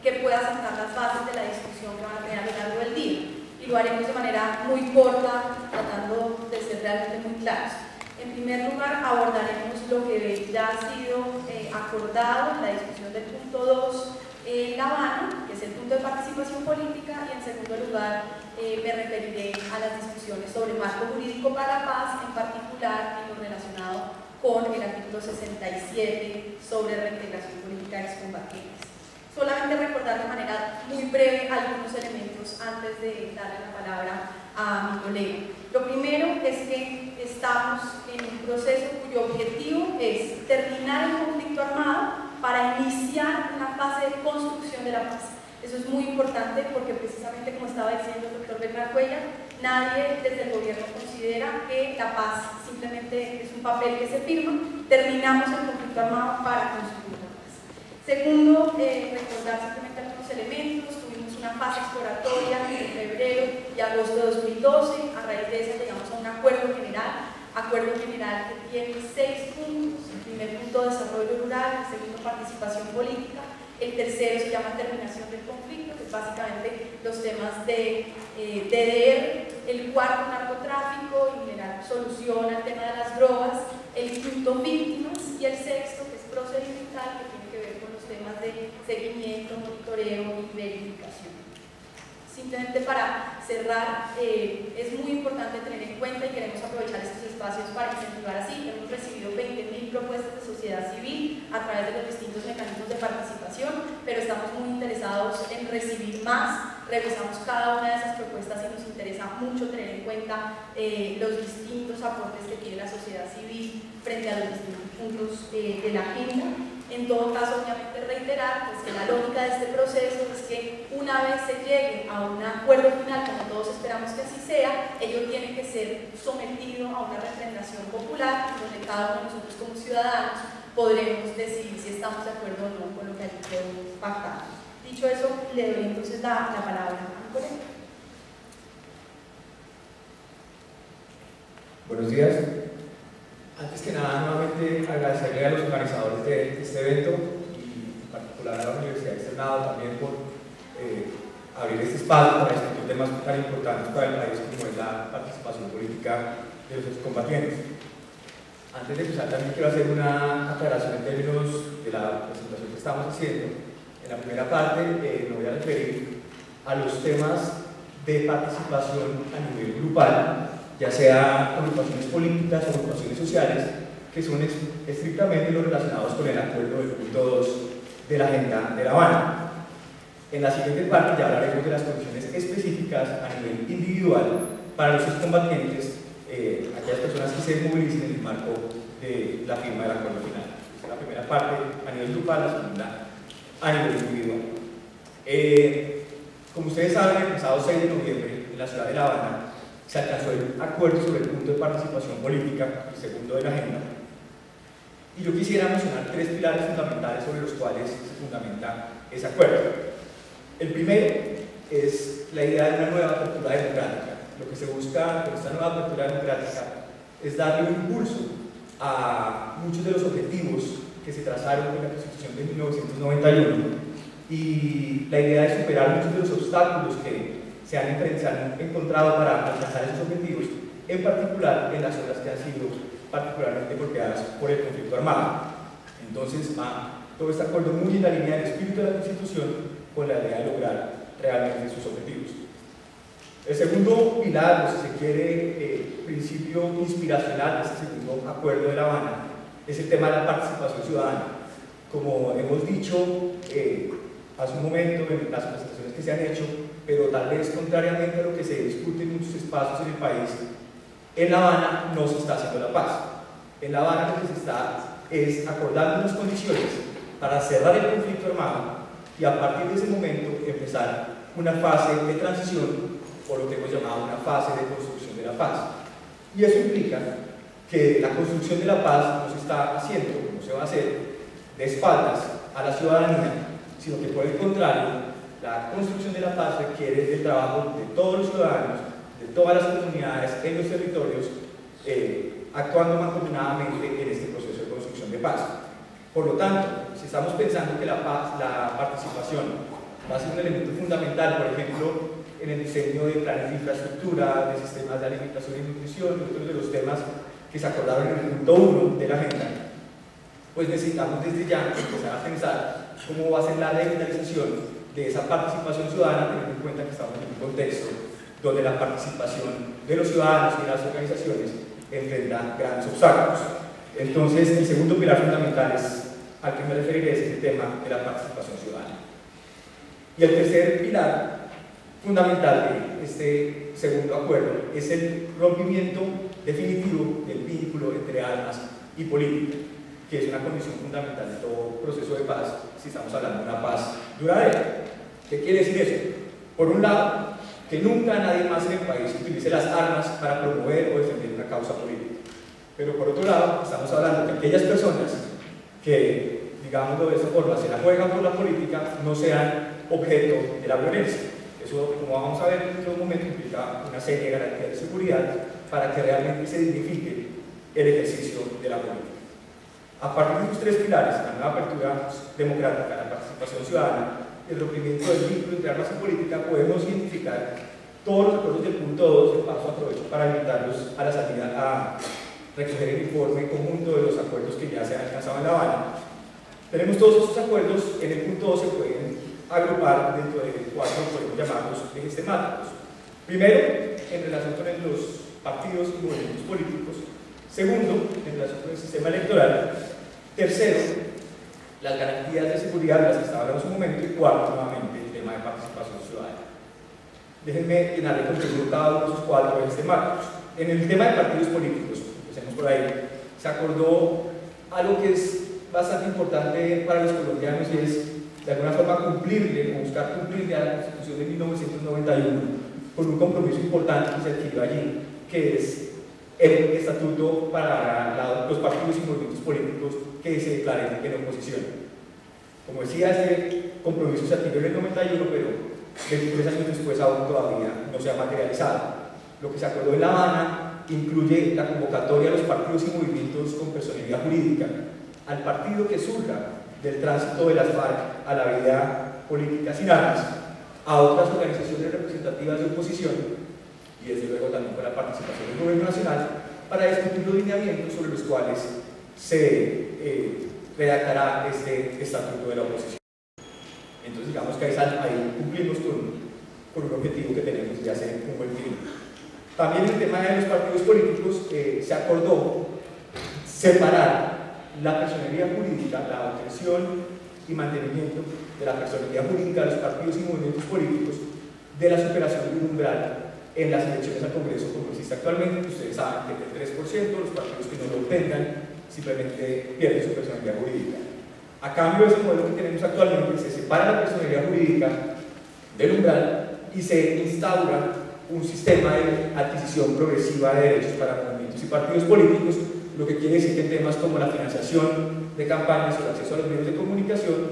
que pueda sentar las bases de la discusión que van a tener a lo largo del día. Y lo haremos de manera muy corta, tratando de ser realmente muy claros. En primer lugar, abordaremos lo que ya ha sido acordado en la discusión del punto 2 en La Habana, que es el punto de participación política, y en segundo lugar me referiré a las discusiones sobre marco jurídico para la paz, en particular en lo relacionado con el artículo 67 sobre reintegración política de excombatientes. Solamente recordar de manera muy breve algunos elementos antes de darle la palabra a mi colega. Lo primero es que estamos en un proceso cuyo objetivo es terminar el conflicto armado para iniciar una fase de construcción de la paz. Eso es muy importante porque precisamente, como estaba diciendo el doctor Bernal Cuellar, nadie desde el gobierno considera que la paz simplemente es un papel que se firma. Terminamos el conflicto armado para construir la paz. Segundo, recordar simplemente algunos elementos. Tuvimos una fase exploratoria en febrero y agosto de 2012. A raíz de eso llegamos a un acuerdo general que tiene 6 puntos. El primer punto, desarrollo rural; el segundo, participación política; El tercero se llama terminación del conflicto, que es básicamente los temas de DDR. El cuarto, narcotráfico, y generar solución al tema de las drogas. El quinto, víctimas. Y el sexto, que es procedimental, que tiene que ver con los temas de seguimiento, monitoreo y verificación. Simplemente para cerrar, es muy importante tener en cuenta y queremos aprovechar estos espacios para incentivar así. Hemos recibido 20.000 propuestas de sociedad civil a través de los distintos mecanismos de participación, pero estamos muy interesados en recibir más. Revisamos cada una de esas propuestas y nos interesa mucho tener en cuenta los distintos aportes que tiene la sociedad civil frente a los distintos puntos de la agenda. En todo caso, obviamente reiterar pues, que la lógica de este proceso es que una vez se llegue a un acuerdo final, como todos esperamos que así sea, ello tiene que ser sometido a una refrendación popular, donde cada uno de nosotros como ciudadanos podremos decidir si estamos de acuerdo o no con lo que allí quedó pactado. Dicho eso, le doy entonces la palabra a mi colega. Buenos días. Antes que nada, nuevamente agradecerle a los organizadores de este evento y en particular a la Universidad Externado también por abrir este espacio para discutir temas tan importantes para el país como es la participación política de los excombatientes. Antes de empezar, también quiero hacer una aclaración en términos de la presentación que estamos haciendo. En la primera parte me voy a referir a los temas de participación a nivel grupal, ya sea agrupaciones políticas o agrupaciones sociales, que son estrictamente los relacionados con el acuerdo del punto 2 de la Agenda de La Habana. En la siguiente parte ya hablaremos de las condiciones específicas a nivel individual para los excombatientes, aquellas personas que se movilicen en el marco de la firma del acuerdo final. Esta es la primera parte a nivel grupal, la segunda a nivel individual. Como ustedes saben, el pasado 6 de noviembre en la ciudad de La Habana se alcanzó el acuerdo sobre el punto de participación política, el segundo de la agenda, y yo quisiera mencionar 3 pilares fundamentales sobre los cuales se fundamenta ese acuerdo. El primero es la idea de una nueva apertura democrática. Lo que se busca con esta nueva apertura democrática es darle un impulso a muchos de los objetivos que se trazaron con la Constitución de 1991 y la idea de superar muchos de los obstáculos que se han encontrado para alcanzar esos objetivos, en particular en las zonas que han sido particularmente golpeadas por el conflicto armado. Entonces, todo este acuerdo muy en la línea del espíritu de la Constitución con la idea de lograr realmente sus objetivos. El segundo pilar, o si se quiere, principio inspiracional de este segundo acuerdo de La Habana, es el tema de la participación ciudadana. Como hemos dicho hace un momento en las presentaciones que se han hecho, pero tal vez contrariamente a lo que se discute en muchos espacios en el país, en La Habana no se está haciendo la paz. En La Habana lo que se está es acordando unas condiciones para cerrar el conflicto armado y a partir de ese momento empezar una fase de transición, o lo que hemos llamado una fase de construcción de la paz. Y eso implica que la construcción de la paz no se está haciendo, no se va a hacer de espaldas a la ciudadanía, sino que por el contrario, la construcción de la paz requiere del trabajo de todos los ciudadanos, de todas las comunidades en los territorios, actuando mancomunadamente en este proceso de construcción de paz. Por lo tanto, si estamos pensando que la participación va a ser un elemento fundamental, por ejemplo, en el diseño de planes de infraestructura, de sistemas de alimentación y nutrición, y otros de los temas que se acordaron en el punto 1 de la agenda, pues necesitamos desde ya empezar a pensar cómo va a ser la revitalización de esa participación ciudadana, teniendo en cuenta que estamos en un contexto donde la participación de los ciudadanos y de las organizaciones enfrenta grandes obstáculos. Entonces, el segundo pilar fundamental al que me referiré es el tema de la participación ciudadana. Y el tercer pilar fundamental de este segundo acuerdo es el rompimiento definitivo del vínculo entre armas y política, que es una condición fundamental de todo proceso de paz, si estamos hablando de una paz duradera. ¿Qué quiere decir eso? Por un lado, que nunca nadie más en el país utilice las armas para promover o defender una causa política. Pero por otro lado, estamos hablando de que aquellas personas que, digámoslo de esa forma, se la juegan por la política, no sean objeto de la violencia. Eso, como vamos a ver en un momento, implica una serie de garantías de seguridad para que realmente se dignifique el ejercicio de la política. A partir de estos 3 pilares, la nueva apertura democrática, la participación participación ciudadana y el rompimiento del vínculo entre armas y política, podemos identificar todos los acuerdos del punto 2. De paso, aprovecho para invitarlos a la salida a recoger el informe conjunto de los acuerdos que ya se han alcanzado en La Habana. Tenemos todos estos acuerdos. En el punto 2 se pueden agrupar dentro de 4, podemos llamarlos ejes temáticos. Primero, en relación con los partidos y movimientos políticos. Segundo, en relación con el sistema electoral. Tercero, las garantías de seguridad de las que estaba hablando en su momento. Y cuarto, nuevamente, el tema de participación ciudadana. Déjenme llenar de contenido cada uno de esos 4 ejes temáticos. En el tema de partidos políticos, empecemos por ahí, se acordó algo que es bastante importante para los colombianos y es, de alguna forma, cumplirle o buscar cumplirle a la Constitución de 1991 con un compromiso importante que se adquirió allí, que es el estatuto para los partidos y movimientos políticos que se declaren en oposición. Como decía, este compromiso se adquirió en el 91, pero 23 años después aún todavía no se ha materializado. Lo que se acordó en La Habana incluye la convocatoria a los partidos y movimientos con personería jurídica, al partido que surja del tránsito de las FARC a la vida política sin armas, a otras organizaciones representativas de oposición y desde luego también con la participación del gobierno nacional para discutir los lineamientos sobre los cuales se redactará este estatuto de la oposición. Entonces digamos que ahí cumplimos con un objetivo que tenemos desde hace un buen tiempo. También en el tema de los partidos políticos se acordó separar la personería jurídica, la obtención y mantenimiento de la personería jurídica de los partidos y movimientos políticos de la superación de un umbral en las elecciones al Congreso como existe actualmente. Ustedes saben que el 3%, los partidos que no lo obtengan simplemente pierden su personería jurídica. A cambio de ese modelo que tenemos actualmente, se separa la personería jurídica del umbral y se instaura un sistema de adquisición progresiva de derechos para movimientos y partidos políticos, lo que quiere decir que en temas como la financiación de campañas o el acceso a los medios de comunicación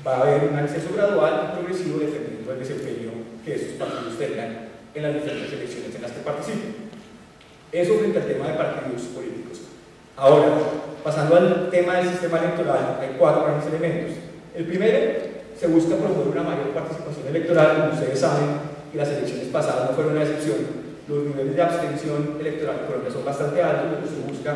va a haber un acceso gradual y progresivo dependiendo del desempeño que esos partidos tengan en las diferentes elecciones en las que participen. Eso frente al tema de partidos políticos. Ahora, pasando al tema del sistema electoral, hay 4 grandes elementos. El primero, se busca promover una mayor participación electoral. Como ustedes saben, y las elecciones pasadas no fueron una excepción. Los niveles de abstención electoral en Colombia son bastante altos, lo que se busca,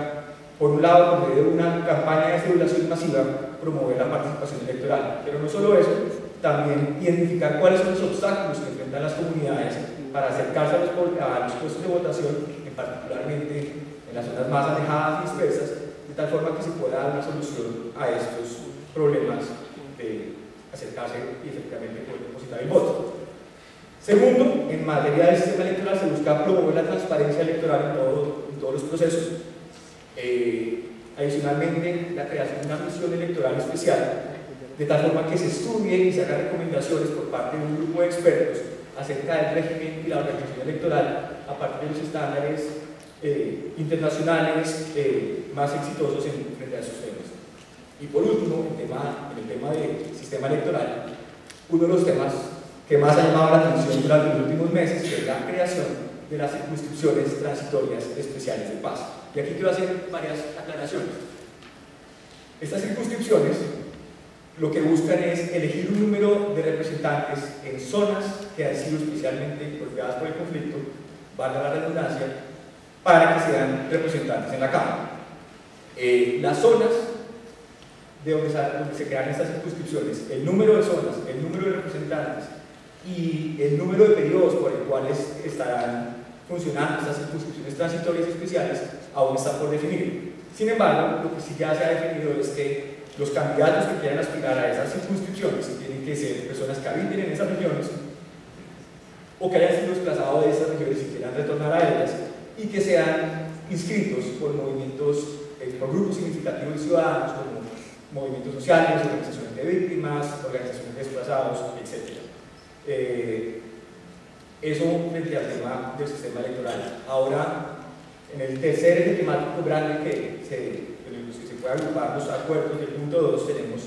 por un lado, por medio de una campaña de celebración masiva, promover la participación electoral. Pero no solo eso, también identificar cuáles son los obstáculos que enfrentan las comunidades para acercarse a los puestos de votación, particularmente en las zonas más alejadas y dispersas, de tal forma que se pueda dar una solución a estos problemas de acercarse y efectivamente poder depositar el voto. Segundo, en materia del sistema electoral se busca promover la transparencia electoral en todos los procesos. Adicionalmente, la creación de una misión electoral especial, de tal forma que se estudie y se hagan recomendaciones por parte de un grupo de expertos acerca del régimen y la organización electoral a partir de los estándares internacionales más exitosos frente a esos temas. Y por último, en el tema del sistema electoral, uno de los temas que más ha llamado la atención durante los últimos meses es la creación de las circunscripciones transitorias especiales de paz. Y aquí quiero hacer varias aclaraciones. Estas circunscripciones lo que buscan es elegir un número de representantes en zonas que han sido especialmente golpeadas por el conflicto, valga la redundancia, para que sean representantes en la Cámara. Las zonas de donde se crean estas circunscripciones, el número de zonas, el número de representantes y el número de periodos por el cuales estarán funcionando estas circunscripciones transitorias especiales aún están por definir. Sin embargo, lo que sí ya se ha definido es que los candidatos que quieran aspirar a esas circunscripciones tienen que ser personas que habiten en esas regiones o que hayan sido desplazados de esas regiones y quieran retornar a ellas y que sean inscritos por movimientos, por grupos significativos de ciudadanos como movimientos sociales, organizaciones de víctimas, organizaciones de desplazados, etc. Eso frente al tema del sistema electoral. Ahora, en el tercer eje temático grande en el que se puede agrupar los acuerdos del punto 2, tenemos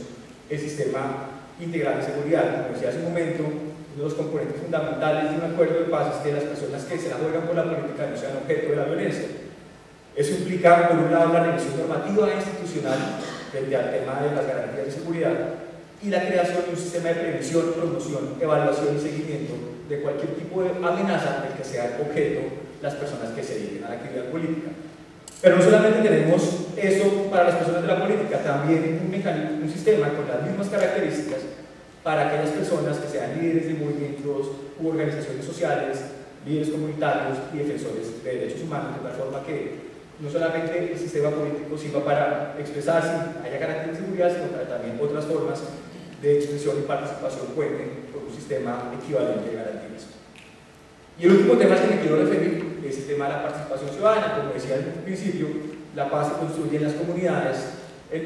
el sistema integral de seguridad. Como decía hace un momento, uno de los componentes fundamentales de un acuerdo de paz es que las personas que se la juegan por la política no sean objeto de la violencia. Eso implica, por un lado, la revisión normativa e institucional frente al tema de las garantías de seguridad, y la creación de un sistema de prevención, promoción, evaluación y seguimiento de cualquier tipo de amenaza del que sea objeto las personas que se dediquen a la actividad política. Pero no solamente tenemos eso para las personas de la política, también un sistema con las mismas características para aquellas personas que sean líderes de movimientos u organizaciones sociales, líderes comunitarios y defensores de derechos humanos, de tal forma que no solamente el sistema político sirva para expresarse, haya carácter de seguridad, sino para también otras formas de expresión y participación cuenten con un sistema equivalente de garantías. Y el último tema al que me quiero referir es el tema de la participación ciudadana. Como decía al principio, la paz se construye en las comunidades,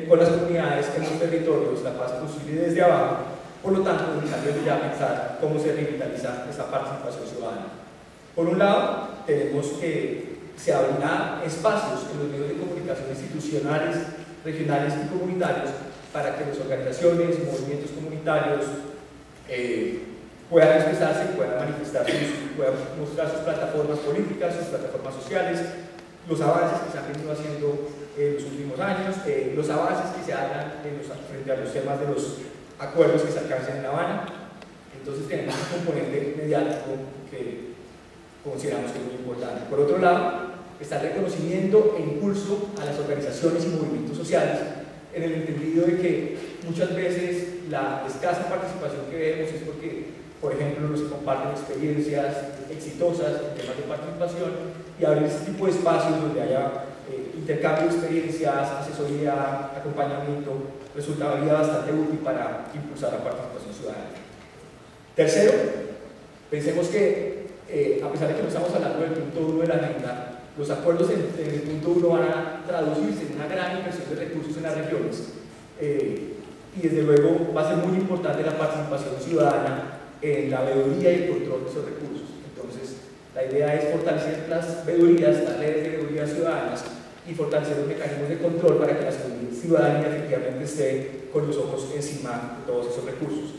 con las comunidades en los territorios, la paz se construye desde abajo. Por lo tanto, es necesario ya pensar cómo se revitaliza esa participación ciudadana. Por un lado, tenemos que se abrirá espacios en los medios de comunicación institucionales, regionales y comunitarios para que las organizaciones y movimientos comunitarios puedan expresarse, puedan manifestarse, puedan mostrar sus plataformas políticas, sus plataformas sociales, los avances que se han venido haciendo en los últimos años, los avances que se hagan frente a los temas de los acuerdos que se alcancen en La Habana. Entonces tenemos un componente mediático que consideramos que es muy importante. Por otro lado, está el reconocimiento e impulso a las organizaciones y movimientos sociales, en el entendido de que muchas veces la escasa participación que vemos es porque, por ejemplo, no se comparten experiencias exitosas en temas de participación, y abrir este tipo de espacios donde haya intercambio de experiencias, asesoría, acompañamiento, resultaría bastante útil para impulsar la participación ciudadana. Tercero, pensemos que a pesar de que no estamos hablando del punto 1 de la agenda, los acuerdos en el punto 1 van a traducirse en una gran inversión de recursos en las regiones, y desde luego va a ser muy importante la participación ciudadana en la veeduría y el control de esos recursos. Entonces, la idea es fortalecer las veedurías, las redes de veedurías ciudadanas, y fortalecer los mecanismos de control para que la ciudadanía efectivamente esté con los ojos encima de todos esos recursos.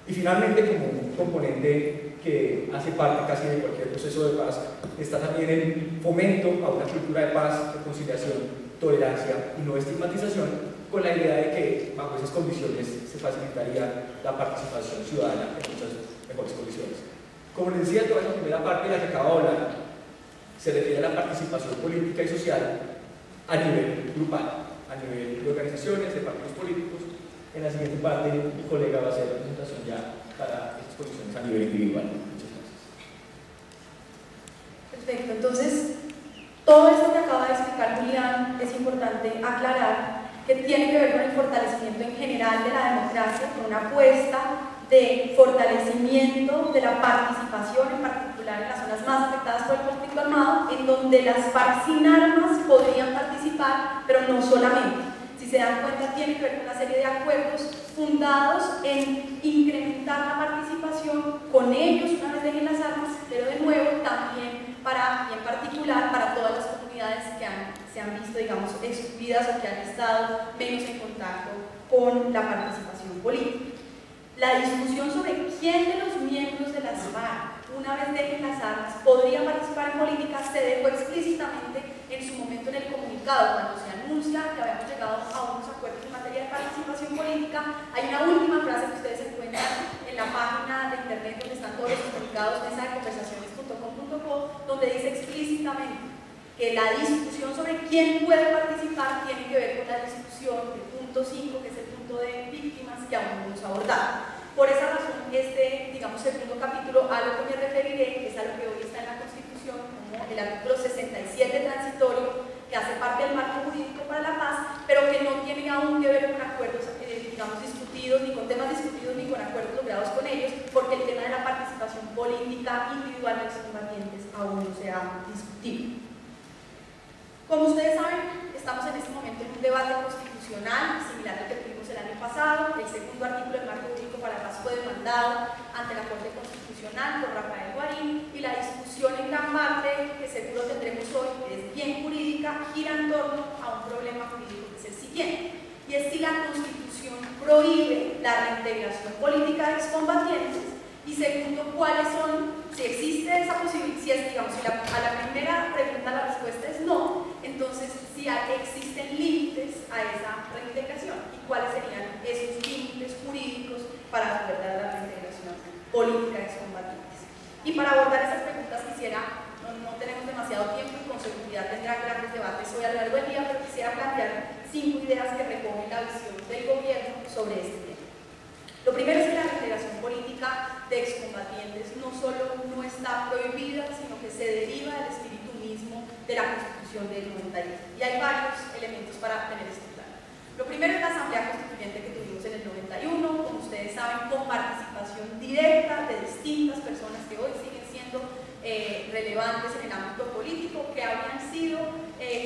Y finalmente, como un componente que hace parte casi de cualquier proceso de paz, está también el fomento a una cultura de paz, reconciliación, tolerancia y no estigmatización, con la idea de que bajo esas condiciones se facilitaría la participación ciudadana en muchas mejores condiciones. Como les decía, toda esa primera parte de la que acabo de hablar se refiere a la participación política y social a nivel grupal, a nivel de organizaciones, de partidos políticos. En la siguiente parte, mi colega va a hacer la presentación ya para estas condiciones a nivel individual. Muchas gracias. Perfecto, entonces, todo esto que acaba de explicar Julián es importante aclarar que tiene que ver con el fortalecimiento en general de la democracia, con una apuesta de fortalecimiento de la participación, en particular en las zonas más afectadas por el conflicto armado, en donde las FARC sin armas podrían participar, pero no solamente. Si se dan cuenta, tiene que ver con una serie de acuerdos fundados en incrementar la participación con ellos una vez dejen las armas, pero de nuevo también y en particular para todas las comunidades que se han visto, digamos, excluidas o que han estado menos en contacto con la participación política. La discusión sobre quién de los miembros de las FARC, una vez dejen las armas, podría participar en política se dejó explícitamente en su momento en el comunicado, cuando se anuncia que habíamos llegado a unos acuerdos en materia de participación política. Hay una última frase que ustedes encuentran en la página de internet donde están todos los comunicados, mesadeconversaciones.com.co, donde dice explícitamente que la discusión sobre quién puede participar tiene que ver con la discusión del punto 5, que es el punto de víctimas, que aún no hemos abordado. Por esa razón, digamos, segundo capítulo, a lo que me referiré, es a lo que hoy está en la Constitución, como el artículo 67 transitorio, que hace parte del marco jurídico para la paz, pero que no tiene aún que ver con acuerdos, digamos, discutidos, ni con temas discutidos, ni con acuerdos logrados con ellos, porque el tema de la participación política individual de los combatientes aún no se ha discutido. Como ustedes saben, estamos en este momento en un debate constitucional similar al que tuvimos el año pasado. El segundo artículo del marco jurídico para la paz fue demandado ante la Corte Constitucional por Rafael Guarín, y la discusión en gran parte que seguro tendremos hoy, que es bien jurídica, gira en torno a un problema jurídico que es el siguiente, y es si la Constitución prohíbe la reintegración política de excombatientes, y segundo, cuáles son, si existe esa posibilidad, si es, digamos, si a la primera pregunta la respuesta es no, entonces si existen límites a esa reintegración, y cuáles serían esos límites jurídicos para poder dar la reintegración política de excombatientes. Y para abordar esas preguntas quisiera, no tenemos demasiado tiempo y con seguridad tendrán grandes debates hoy a lo largo del día, pero quisiera plantear 5 ideas que recogen la visión del gobierno sobre este tema. Lo primero es que la reintegración política de excombatientes no solo no está prohibida, sino que se deriva del espíritu mismo de la Constitución del 91. Y hay varios elementos para tener esto claro. Lo primero es la Asamblea Constituyente que tuvimos en el 91, como ustedes saben, con participación directa de distintas personas que hoy siguen siendo relevantes en el ámbito político, que habían sido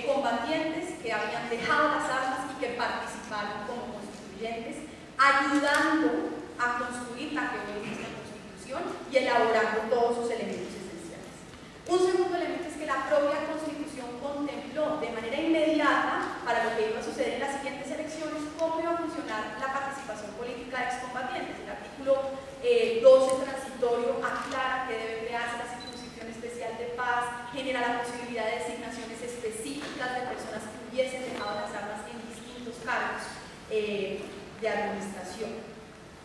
combatientes, que habían dejado las armas y que participaron como constituyentes, ayudando a construir la que hoy es la Constitución y elaborando todos sus elementos esenciales. Un segundo elemento es que la propia Constitución contempló de manera inmediata, para lo que iba a suceder en las siguientes elecciones, cómo iba a funcionar la participación política de excombatientes. El artículo 12 transitorio aclara que debe crearse la circunscripción especial de paz, genera la posibilidad de designaciones específicas de personas que hubiesen dejado las armas en distintos cargos de administración.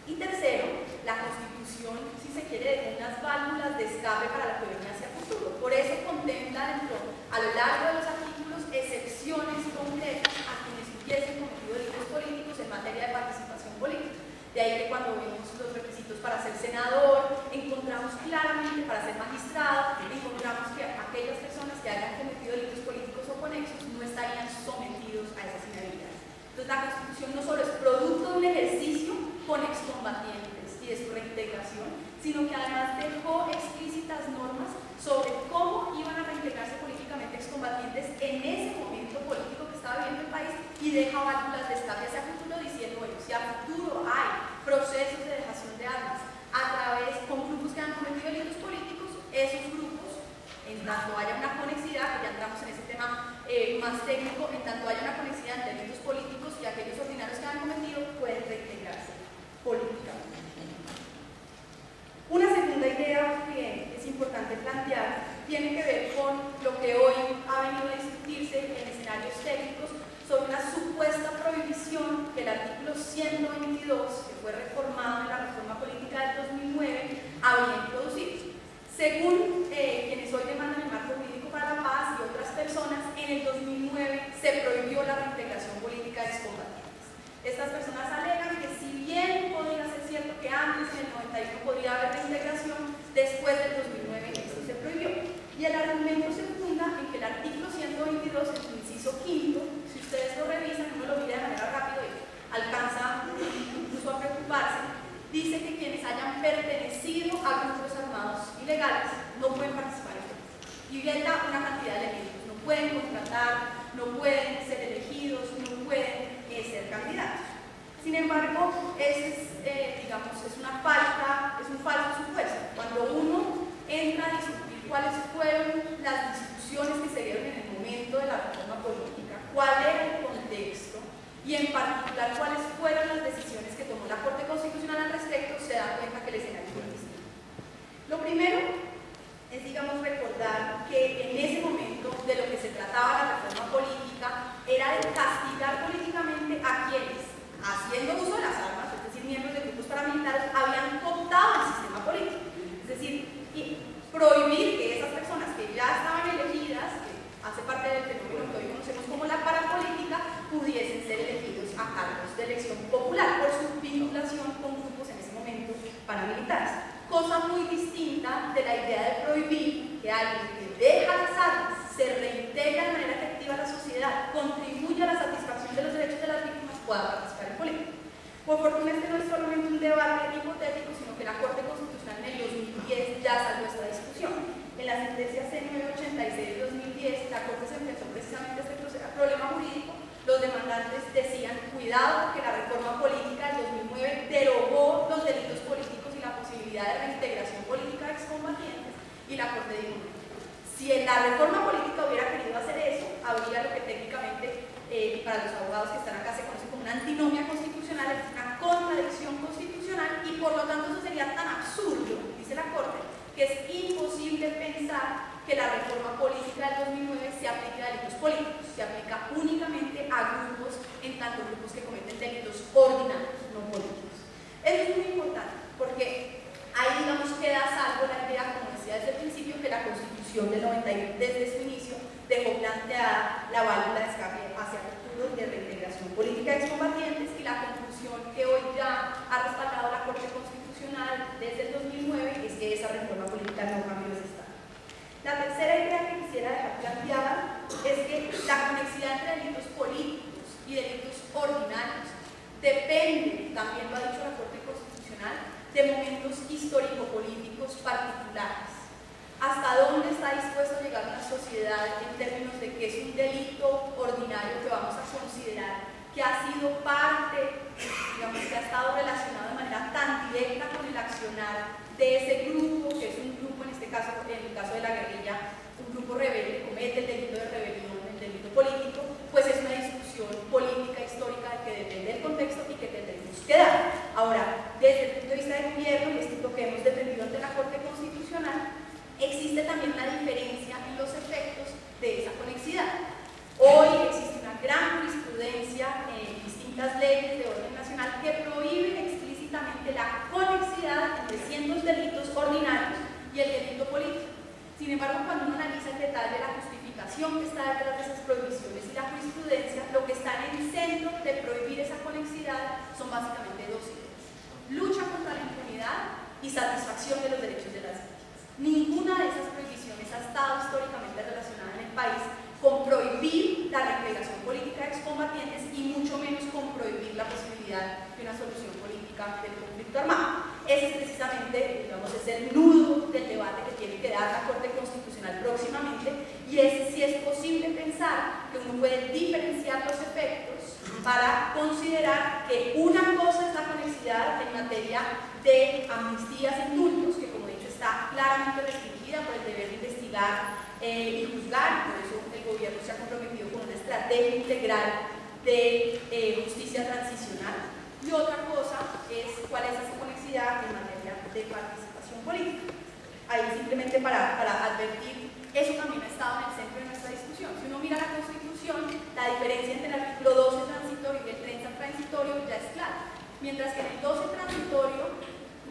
Y tercero, la Constitución, si se quiere, tiene unas válvulas de escape para lo que venga hacia el futuro. Por eso contempla a lo largo de los artículos excepciones concretas a quienes hubiesen cometido delitos políticos en materia de participación política. De ahí que cuando vemos los requisitos para ser senador, encontramos claramente, para ser magistrado, encontramos que aquellas personas que hayan cometido delitos políticos o conexos no estarían sometidos a esas inhabilidades. Entonces la Constitución no solo es producto de un ejercicio con excombatientes y de su reintegración, sino que además dejó explícitas normas sobre cómo iban a reintegrarse políticamente excombatientes en ese momento político que estaba viviendo el país, y deja válvulas de escape hacia el futuro diciendo, bueno, si a futuro hay procesos de dejación de armas a través con grupos que han cometido delitos políticos, esos grupos, en tanto haya una conexidad, que ya entramos en ese tema más técnico, en tanto haya una conexidad entre delitos políticos y aquellos ordinarios que han cometido, pueden reintegrarse políticamente. Una segunda idea que es importante plantear tiene que ver con lo que hoy ha venido a discutirse en escenarios técnicos sobre una supuesta prohibición que el artículo 122, que fue reformado en la reforma política del 2009, había introducido. Según quienes hoy demandan el marco jurídico para la paz y otras personas, en el 2009 se prohibió la reintegración política de excombatientes. Estas personas alegan que si bien podría ser cierto que antes, en el 91, podría haber reintegración, después del 2009 esto se prohibió. Y el argumento se funda en que el artículo 122, en su inciso quinto, si ustedes lo revisan, uno lo mira de manera rápida y alcanza incluso a preocuparse, dice que quienes hayan pertenecido a grupos armados ilegales no pueden participar en esto. Y hay una cantidad de elementos. No pueden contratar, no pueden ser elegidos, no pueden ser candidatos. Sin embargo, es una falta, es un falso supuesto. Cuando uno entra a discutir cuáles fueron las discusiones que se dieron en el momento de la reforma política, cuál era el contexto, y en particular cuáles fueron las decisiones que tomó la Corte Constitucional al respecto, se da cuenta que el escenario fue distinto. Lo primero es, recordar que en ese momento de lo que se trataba la reforma política era de castigar políticamente a quienes, haciendo uso de las armas, es decir, miembros de grupos paramilitares, habían cooptado el sistema político. Es decir, prohibir que esas personas que ya estaban elegidas, que hace parte del fenómeno que hoy conocemos como la parapolítica, pudiesen ser elegidos a cargos de elección popular por su vinculación con grupos en ese momento paramilitares. Cosa muy distinta de la idea de prohibir que alguien que deja las armas, se reintegra de manera efectiva a la sociedad, contribuye a la satisfacción de los derechos de las víctimas, pueda participar en política. Por fortuna, este no es solamente un debate hipotético, sino que la Corte Constitucional en el 2010 ya salió esta discusión. En la sentencia C986 de 2010, la Corte se enfrentó precisamente a este problema jurídico. Los demandantes decían, cuidado, que la reforma política del 2009 derogó los delitos políticos y la posibilidad de reintegración política de excombatientes, y la Corte dijo, si en la reforma política hubiera querido hacer eso, habría lo que técnicamente, para los abogados que están acá, se conoce como una antinomia constitucional, es una contradicción constitucional, y por lo tanto eso sería tan absurdo, dice la Corte, que es imposible pensar que la reforma política del 2009 se aplique a delitos políticos, se aplica únicamente a grupos, en tanto grupos que cometen delitos ordinarios, no políticos. Eso es muy importante. de momentos histórico-políticos particulares. ¿Hasta dónde está dispuesto a llegar una sociedad en términos de que es un delito ordinario que vamos a considerar que ha sido parte, digamos, que ha estado relacionado de manera tan directa con el accionar de ese grupo, que es un grupo, en este caso, en el caso de la guerrilla, un grupo rebelde que comete el delito de rebelión, el delito político? Pues es una discusión política, histórica, que depende del contexto y que tendremos que dar. Ahora, desde el punto de vista del gobierno, y esto es lo que hemos defendido ante la Corte Constitucional, existe también la diferencia en los efectos de esa conexidad. Hoy existe una gran jurisprudencia en distintas leyes de orden nacional que prohíben explícitamente la conexidad entre cientos delitos ordinarios y el delito político. Sin embargo, cuando uno analiza el detalle de la justificación que está detrás de esas prohibiciones y la jurisprudencia, lo que está en el centro de prohibir esa conexidad son básicamente dos ideas: lucha contra la impunidad y satisfacción de los derechos de las víctimas. Ninguna de esas prohibiciones ha estado históricamente relacionada en el país con prohibir la reintegración política de excombatientes y mucho menos con prohibir la posibilidad de una solución política del conflicto armado. Ese es precisamente, digamos, es el nudo del debate que tiene que dar la Corte Constitucional próximamente, y es si es posible pensar que uno puede diferenciar los efectos para considerar que una cosa es la conexidad en materia de amnistías e indultos, que como he dicho está claramente restringida por el deber de investigar y juzgar. Por eso el gobierno se ha comprometido con una estrategia integral de justicia transicional. Y otra cosa es cuál es esa conexidad en materia de participación política. Ahí simplemente para advertir, eso también ha estado en el centro de nuestra discusión. Si uno mira la Constitución, la diferencia entre el artículo 12 transitorio y el 30 transitorio ya es clara. Mientras que en el 12 transitorio,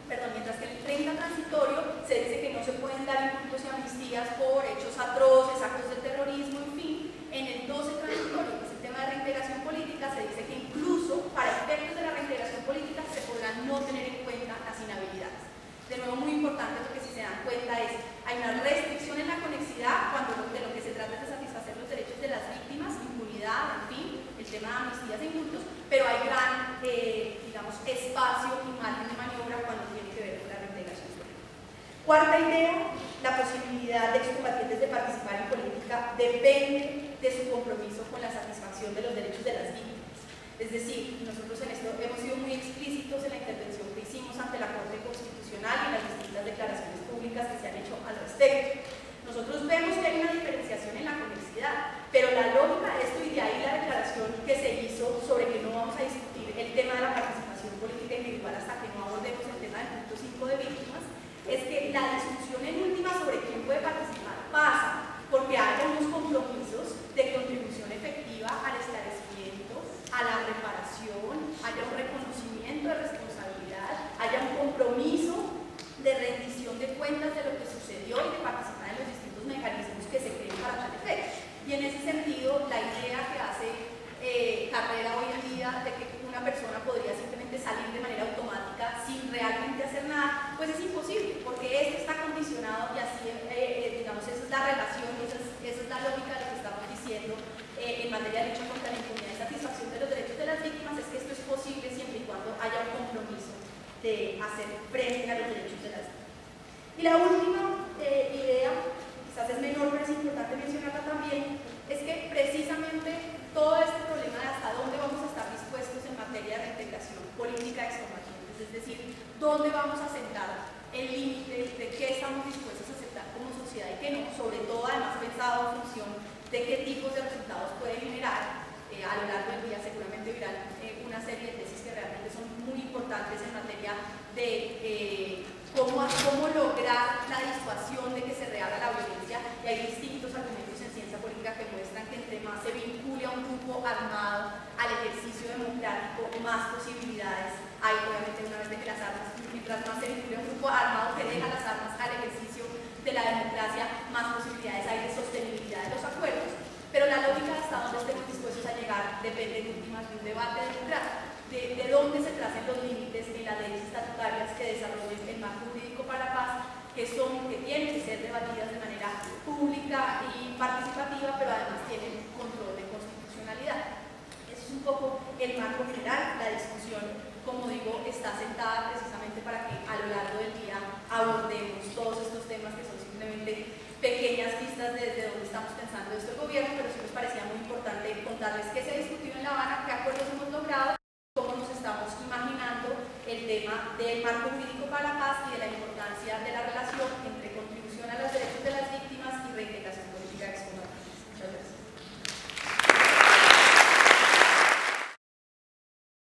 mientras que en el 30 transitorio se dice que no se pueden dar indultos y amnistías por hechos atroces, actos de terrorismo, en fin. En el 12 transitorio, que es el tema de reintegración política, se dice que incluso para efectos de la reintegración política se podrán no tener en cuenta las inhabilidades. De nuevo, muy importante, porque si se dan cuenta hay una restricción en la conexidad cuando de lo que se trata es de satisfacer los derechos de las víctimas, impunidad, en fin, el tema de amnistías e indultos, pero hay gran, digamos, espacio y margen de maniobra cuando tiene que ver con la reintegración política. Cuarta idea: la posibilidad de excombatientes de participar en política depende de su compromiso con la satisfacción de los derechos de las víctimas. Es decir, nosotros en esto hemos sido muy explícitos en la intervención que hicimos ante la Corte Constitucional y en las distintas declaraciones públicas que se han hecho al respecto. Nosotros vemos que hay una diferenciación en la conexidad, pero la lógica de esto, y de ahí la declaración que se hizo sobre que no vamos a discutir el tema de la participación política individual hasta que no abordemos el tema del punto 5 de víctimas, es que la discusión en última sobre quién puede participar pasa porque haya unos compromisos de contribución efectiva al esclarecimiento, a la reparación, haya un reconocimiento de responsabilidad, haya un compromiso de rendición de cuentas de lo que sucedió y de participar en los distintos mecanismos que se creen para tal efecto. Y en ese sentido, la idea que hace Carrera hoy en día de que una persona podría simplemente salir de manera automática sin realmente hacer nada, pues es imposible, porque esto está condicionado y así, digamos, esa es la relación, esa es la lógica de lo que estamos diciendo en materia de lucha contra la impunidad y satisfacción de los derechos de las víctimas, es que esto es posible siempre y cuando haya un compromiso de hacer frente a los derechos de las víctimas. Y la última idea, quizás es menor pero es importante mencionarla también, es que precisamente todo este problema de hasta dónde vamos a estar dispuestos en materia de reintegración política de excombatientes, es decir, dónde vamos a sentar el límite de qué estamos dispuestos a aceptar como sociedad y qué no, sobre todo además pensado en función de qué tipos de resultados puede generar. A lo largo del día seguramente verán una serie de tesis que realmente son muy importantes en materia de cómo lograr la disuasión de que se rehaga la violencia, y hay distintos argumentos en ciencia política que muestran que entre más se vincule a un grupo armado al ejercicio democrático, más posibilidades hay. Obviamente, una vez de que las armas, mientras más se vincule a un grupo armado que deja las armas al ejercicio de la democracia, más posibilidades hay de sostenibilidad de los acuerdos. Pero la lógica de hasta dónde estemos dispuestos a llegar depende en últimas de un debate democrático, de dónde se tracen los límites en las leyes estatutarias que desarrollen el marco jurídico para la paz, que tienen que ser debatidas de manera pública y participativa, pero además tienen control de constitucionalidad. Eso es un poco el marco general. La discusión, como digo, está sentada precisamente para que a lo largo del día abordemos todos estos temas que son simplemente pequeñas pistas desde donde estamos pensando esto el gobierno, pero sí nos parecía muy importante contarles qué se ha discutido en La Habana, qué acuerdos hemos logrado, cómo nos estamos imaginando el tema del marco jurídico para la paz y de la importancia de la relación entre contribución a las derechos